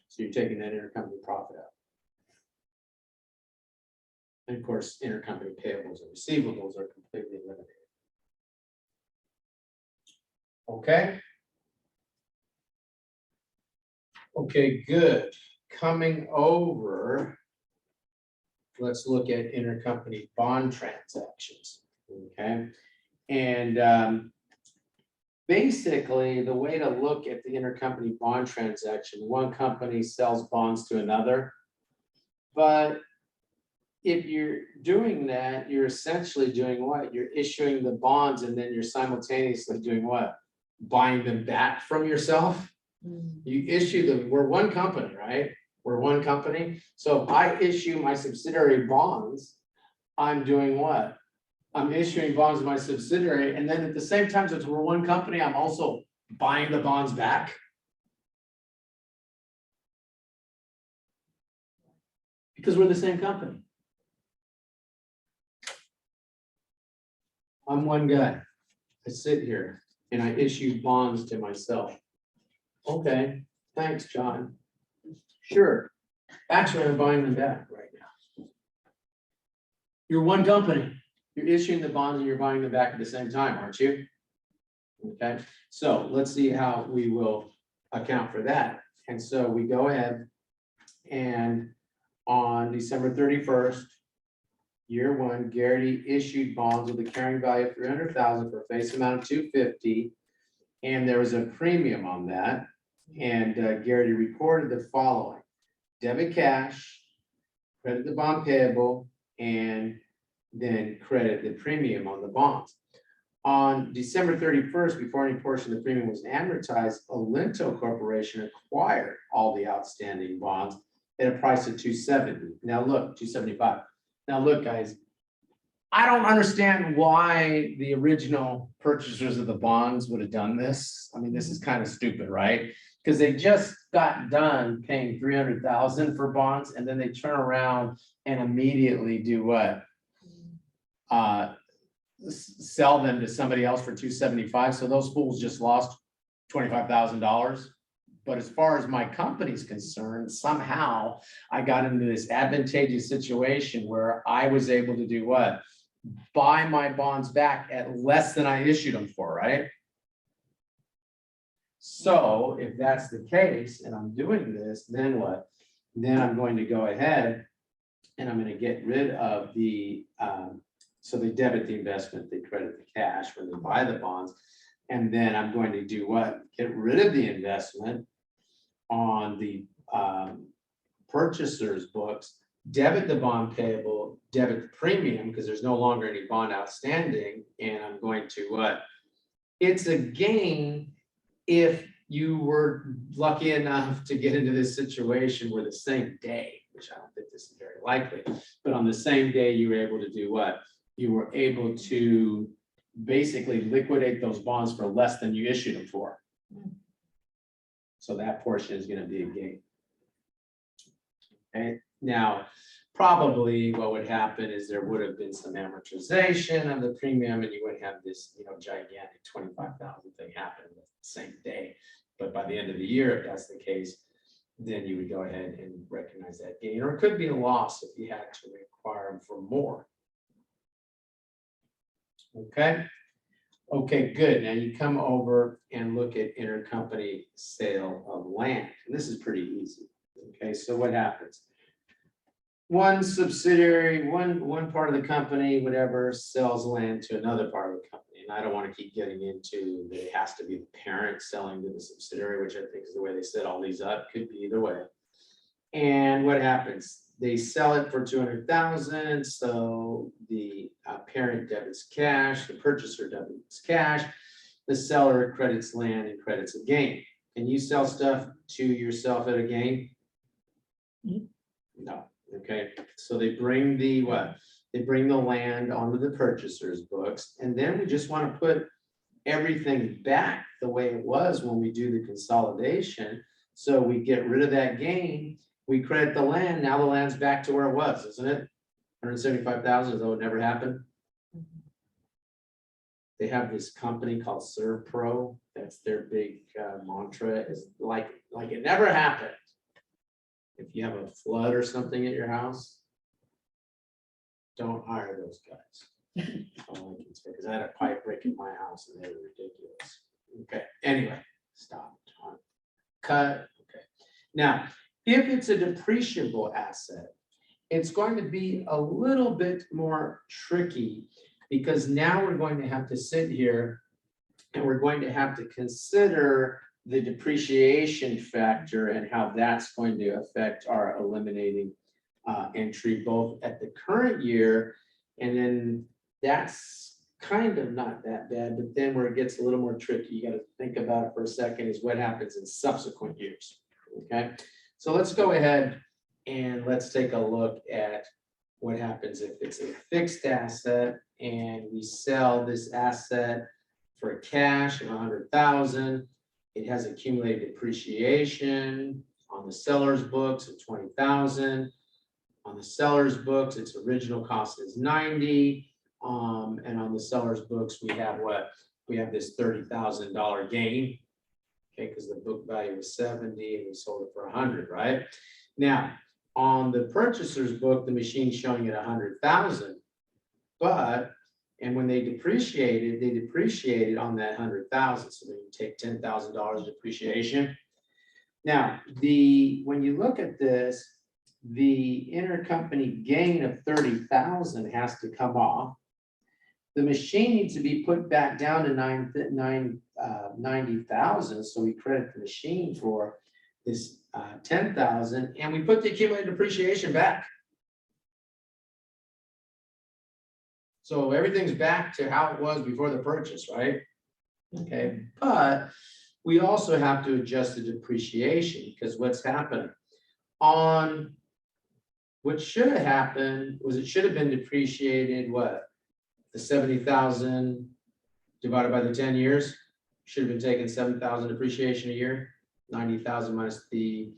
so you're taking that intercompany profit out. And of course, intercompany payables and receivables are completely eliminated. Okay. Okay, good. Coming over, let's look at intercompany bond transactions. Okay, and basically the way to look at the intercompany bond transaction, one company sells bonds to another, but if you're doing that, you're essentially doing what? You're issuing the bonds and then you're simultaneously doing what? Buying them back from yourself. You issue them, we're one company, right? We're one company. So if I issue my subsidiary bonds, I'm doing what? I'm issuing bonds to my subsidiary, and then at the same time, since we're one company, I'm also buying the bonds back. Because we're the same company. I'm one guy. I sit here and I issue bonds to myself. Okay, thanks, John. Sure. Actually, I'm buying them back right now. You're one company. You're issuing the bonds and you're buying them back at the same time, aren't you? Okay, so let's see how we will account for that. And so we go ahead and on December 31st, year one, Garrity issued bonds with a carrying value of 300,000 for a face amount of 250. And there was a premium on that. And Garrity recorded the following: debit cash, credit the bond payable, and then credit the premium on the bonds. On December 31st, before any portion of the premium was amortized, Alinto Corporation acquired all the outstanding bonds at a price of 270. Now look, 275. Now look, guys, I don't understand why the original purchasers of the bonds would have done this. I mean, this is kind of stupid, right? Because they just got done paying 300,000 for bonds, and then they turn around and immediately do what? Sell them to somebody else for 275. So those fools just lost $25,000. But as far as my company's concerned, somehow I got into this advantageous situation where I was able to do what? Buy my bonds back at less than I issued them for, right? So if that's the case and I'm doing this, then what? Then I'm going to go ahead and I'm going to get rid of the, so they debit the investment, they credit the cash when they buy the bonds. And then I'm going to do what? Get rid of the investment on the purchaser's books debit the bond payable, debit the premium, because there's no longer any bond outstanding, and I'm going to what? It's a gain if you were lucky enough to get into this situation where the same day, which I don't think this is very likely, but on the same day, you were able to do what? You were able to basically liquidate those bonds for less than you issued them for. So that portion is gonna be a gain. Okay, now, probably what would happen is there would have been some amortization of the premium, and you would have this, gigantic 25,000 thing happen the same day. But by the end of the year, if that's the case, then you would go ahead and recognize that gain, or it could be a loss if you had to require them for more. Okay. Okay, good. Now you come over and look at intercompany sale of land. And this is pretty easy. Okay, so what happens? One subsidiary, one part of the company, whatever, sells land to another part of the company. And I don't want to keep getting into that it has to be the parent selling to the subsidiary, which I think is the way they set all these up. Could be either way. And what happens? They sell it for 200,000. So the parent debits cash, the purchaser debits cash, the seller credits land and credits a gain. Can you sell stuff to yourself at a gain? No. Okay. So they bring the what? They bring the land onto the purchaser's books, and then we just want to put everything back the way it was when we do the consolidation. So we get rid of that gain. We credit the land, now the land's back to where it was, isn't it? 175,000, though it never happened. They have this company called ServPro. That's their big mantra, is like it never happened. If you have a flood or something at your house, don't hire those guys. Because I had a pipe break in my house and they were ridiculous. Okay, anyway, stop. Cut. Okay. Now, if it's a depreciable asset, it's going to be a little bit more tricky, because now we're going to have to sit here and we're going to have to consider the depreciation factor and how that's going to affect our eliminating entry, both at the current year, and then that's kind of not that bad, but then where it gets a little more tricky, you got to think about it for a second, is what happens in subsequent years. Okay. So let's go ahead and let's take a look at what happens if it's a fixed asset and we sell this asset for cash of 100,000. It has accumulated depreciation on the seller's books of 20,000. On the seller's books, its original cost is 90. And on the seller's books, we have what? We have this $30,000 gain. Okay, because the book value was 70 and we sold it for 100, right? Now, on the purchaser's book, the machine's showing it 100,000, and when they depreciated on that 100,000. So then you take $10,000 depreciation. Now, when you look at this, the intercompany gain of 30,000 has to come off. The machine needs to be put back down to 90,000. So we credit the machine for this 10,000, and we put the accumulated depreciation back. So everything's back to how it was before the purchase, right? Okay, but we also have to adjust the depreciation, because what's happened on what should have happened was it should have been depreciated, what? The 70,000 divided by the 10 years should have been taken 7,000 depreciation a year, 90,000 minus the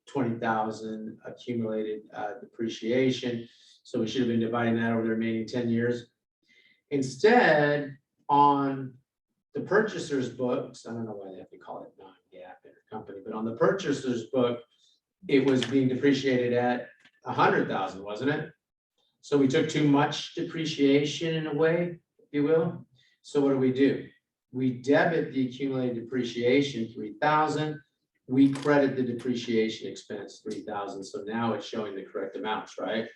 20,000 accumulated depreciation. So we should have been dividing that over the remaining 10 years. Instead, on the purchaser's books, I don't know why they have to call it non-GAAP intercompany, but on the purchaser's book, it was being depreciated at 100,000, wasn't it? So we took too much depreciation in a way, if you will. So what do? We debit the accumulated depreciation, 3,000. We credit the depreciation expense, 3,000. So now it's showing the correct amounts, right?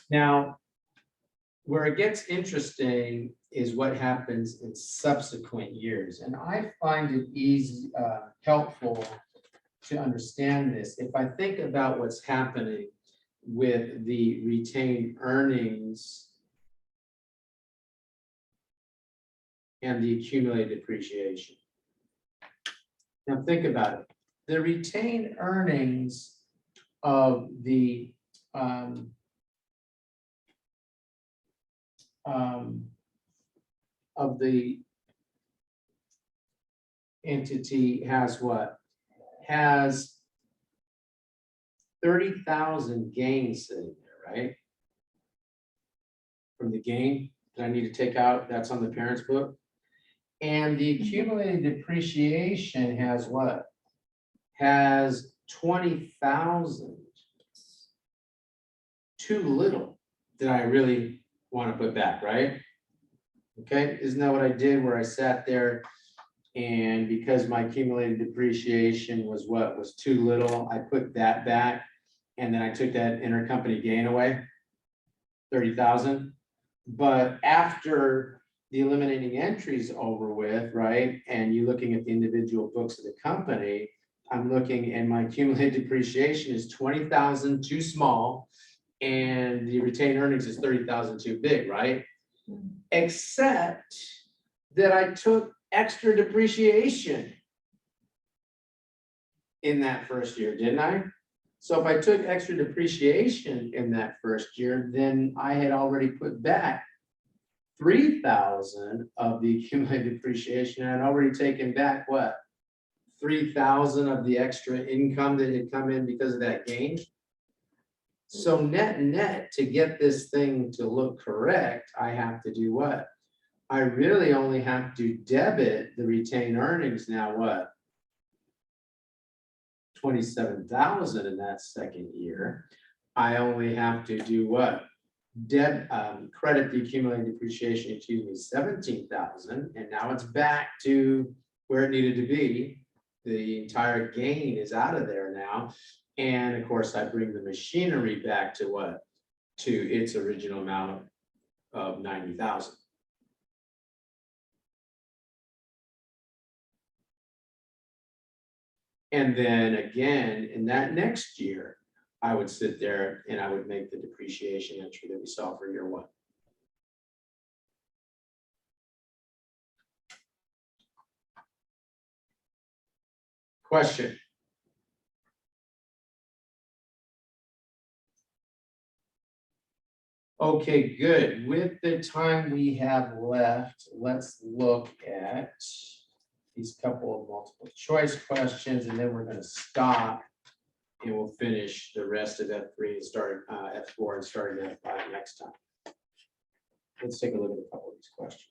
Now, where it gets interesting is what happens in subsequent years. And I find it helpful to understand this, if I think about what's happening with the retained earnings and the accumulated depreciation. Now think about it. The retained earnings of the entity has what? Has 30,000 gains sitting there, right? From the gain that I need to take out, that's on the parent's book. And the accumulated depreciation has what? Has 20,000. Too little that I really want to put back, right? Okay, isn't that what I did where I sat there and because my accumulated depreciation was what was too little, I put that back and then I took that intercompany gain away, 30,000. But after the eliminating entries over with, right? And you looking at the individual books of the company, I'm looking and my accumulated depreciation is 20,000 too small and the retained earnings is 30,000 too big, right? Except that I took extra depreciation in that first year, didn't I? So if I took extra depreciation in that first year, then I had already put back 3,000 of the accumulated depreciation. I had already taken back what? 3,000 of the extra income that had come in because of that gain. So net, to get this thing to look correct, I have to do what? I really only have to debit the retained earnings now what? 27,000 in that second year. I only have to do what? Credit the accumulated depreciation, 17,000, and now it's back to where it needed to be. The entire gain is out of there now. And of course, I bring the machinery back to what? To its original amount of 90,000. And then again, in that next year, I would sit there and I would make the depreciation entry that we saw for year one. Question? Okay, good. With the time we have left, let's look at these couple of multiple choice questions, and then we're going to stop and we'll finish the rest of F3 and start F4 and start at F5 next time. Let's take a look at a couple of these questions.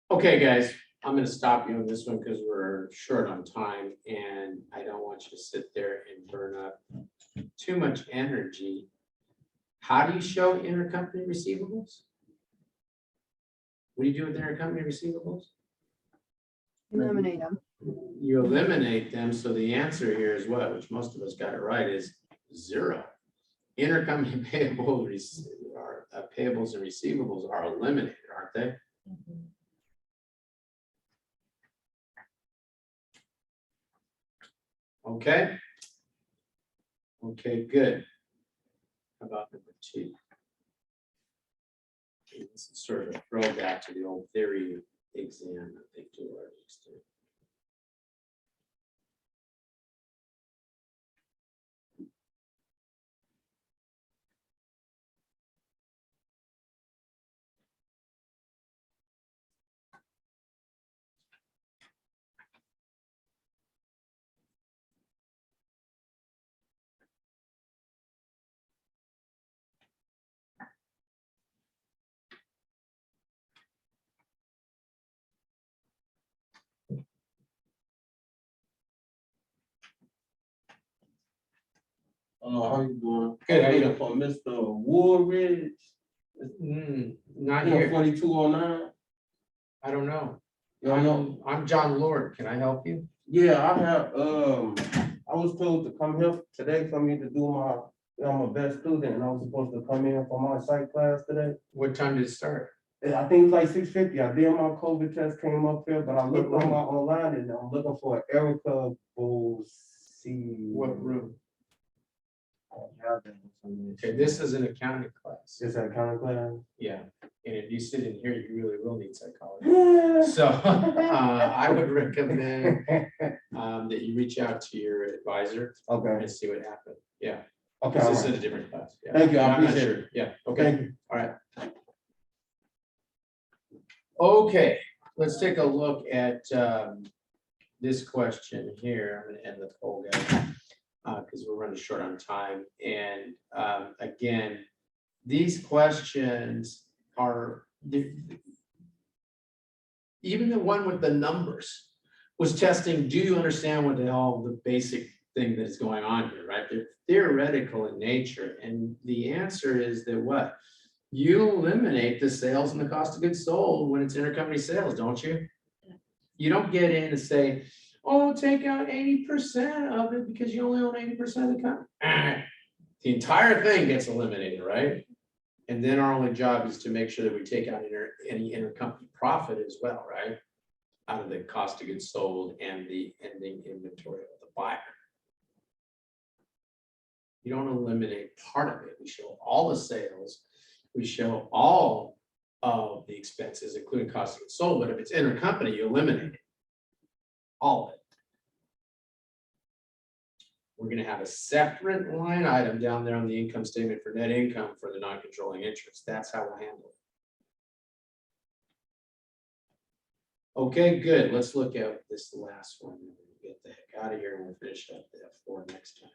Okay, guys, I'm going to stop you on this one because we're short on time and I don't want you to sit there and burn up too much energy. How do you show intercompany receivables? What do you do with intercompany receivables? Eliminate them. You eliminate them. So the answer here is what, which most of us got it right, is 0. Intercompany payable payables and receivables are eliminated, aren't they? Mhm. Okay. Okay, good. How about number 2? Okay, this is sort of a throwback to the old theory exam, I think, to a large extent. I don't know how you doing. Good, how you Looking for Mr. Woolridge. Not here. 4209. I don't know. You don't know? I'm John Lord. Can I help you? Yeah, I have, I was told to come here today for me to do I'm a best student and I was supposed to come in for my psych class today. What time did it start? And I think it's like 6:50. I did my COVID test, came up here, but I looked What on room? my online and I'm looking for Erica Bosi. What room? I have that information. Okay, this is an accounting class. Is that accounting class? Yeah, and if you sit in here, you really will need psychology. So I would recommend that you reach out to your advisor Okay, and see what happened. Yeah, okay, this all is right. in a different class. Yeah. Thank you, I I'm not appreciate sure. it. Yeah, okay, Thank you. all right. Okay, let's take a look at this question here. I'm gonna end the poll, guys, because we're running short on time. And again, these questions are, even the one with the numbers was testing, do you understand what the hell the basic thing that's going on here, right? They're theoretical in nature. And the answer is that what? You eliminate the sales and the cost of goods sold when it's intercompany sales, don't you? You don't get in and say, oh, take out 80% of it because you only own 80% of the company. The entire thing gets eliminated, right? And then our only job is to make sure that we take out any intercompany profit as well, right? Out of the cost of goods sold and the ending inventory of the buyer. You don't eliminate part of it. We show all the sales. We show all of the expenses, including cost of goods sold. But if it's intercompany, you eliminate it. All of it. We're going to have a separate line item down there on the income statement for net income for the non-controlling interest. That's how we'll handle it. Okay, good. Let's look at this last one. Get the heck out of here and we'll finish up the F4 next time.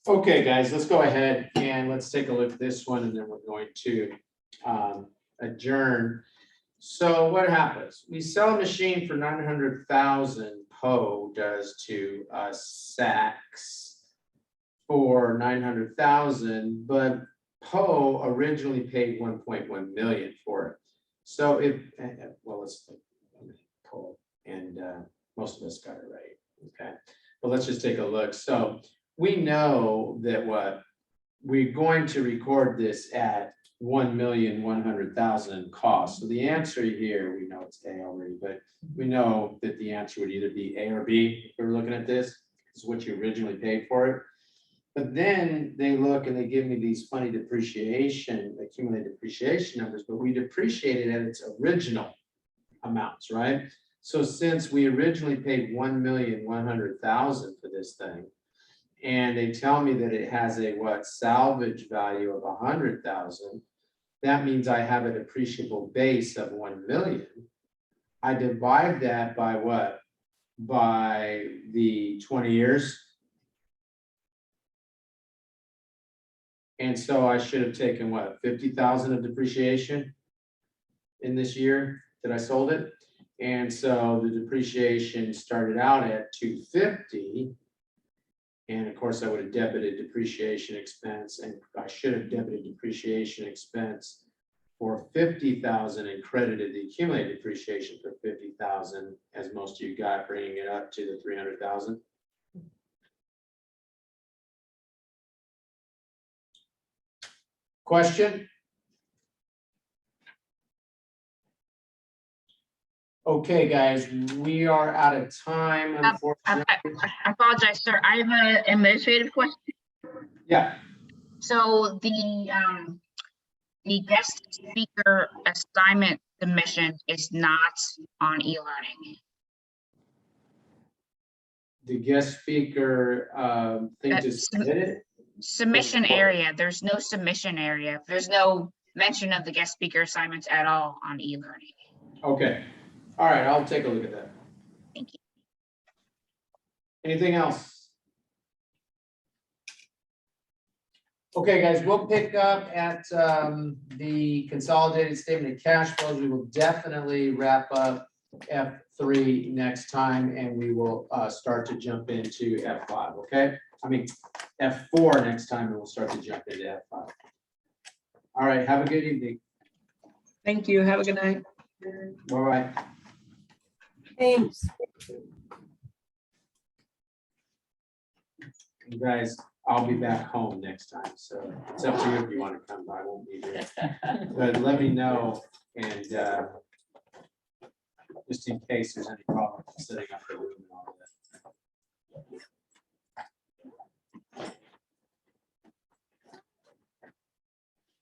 Okay, guys, let's go ahead and let's take a look at this one, and then we're going to adjourn. So what happens? We sell a machine for 900,000. Poe does to Saks for 900,000, but Poe originally paid 1.1 million for it. So if, well, let's Poe, and most of us got it right. Okay, but let's just take a look. So we know that what we're going to record this at 1,100,000 cost. So the answer here, we know it's A already, but we know that the answer would either be A or B. If we were looking at this, this is what you originally paid for it. But then they look and they give me these funny depreciation, accumulated depreciation numbers, but we depreciated at its original amounts, right? So since we originally paid 1,100,000 for this thing, and they tell me that it has a salvage value of 100,000, that means I have a depreciable base of 1 million. I divide that by what? By the 20 years. And so I should have taken what, 50,000 of depreciation in this year that I sold it. And so the depreciation started out at 250. And of course, I would have debited depreciation expense, and I should have debited depreciation expense for 50,000 and credited the accumulated depreciation for 50,000, as most of you got, bringing it up to the 300,000. Question? Okay, guys, we are out of time, unfortunately. I apologize, sir. I have an administrative question. Yeah, So the guest speaker assignment submission is not on e-learning. the guest speaker thing to submit it. Submission area, there's no submission area. There's no mention of the guest speaker assignments at all on e-learning. Okay, all right, I'll take a look at that. Thank you. Anything else? Okay, guys, we'll pick up at the consolidated statement of cash flows. We will definitely wrap up F3 next time, and we will start to jump into F5, okay? I mean, F4 next time, and we'll start to jump into F5. All right, have a good evening. Thank you. Have a good night. Bye-bye. Thanks. You guys, I'll be back home next time, so it's up to you if you want to come by. I won't be here. But let me know, and just in case there's any problem setting up the room.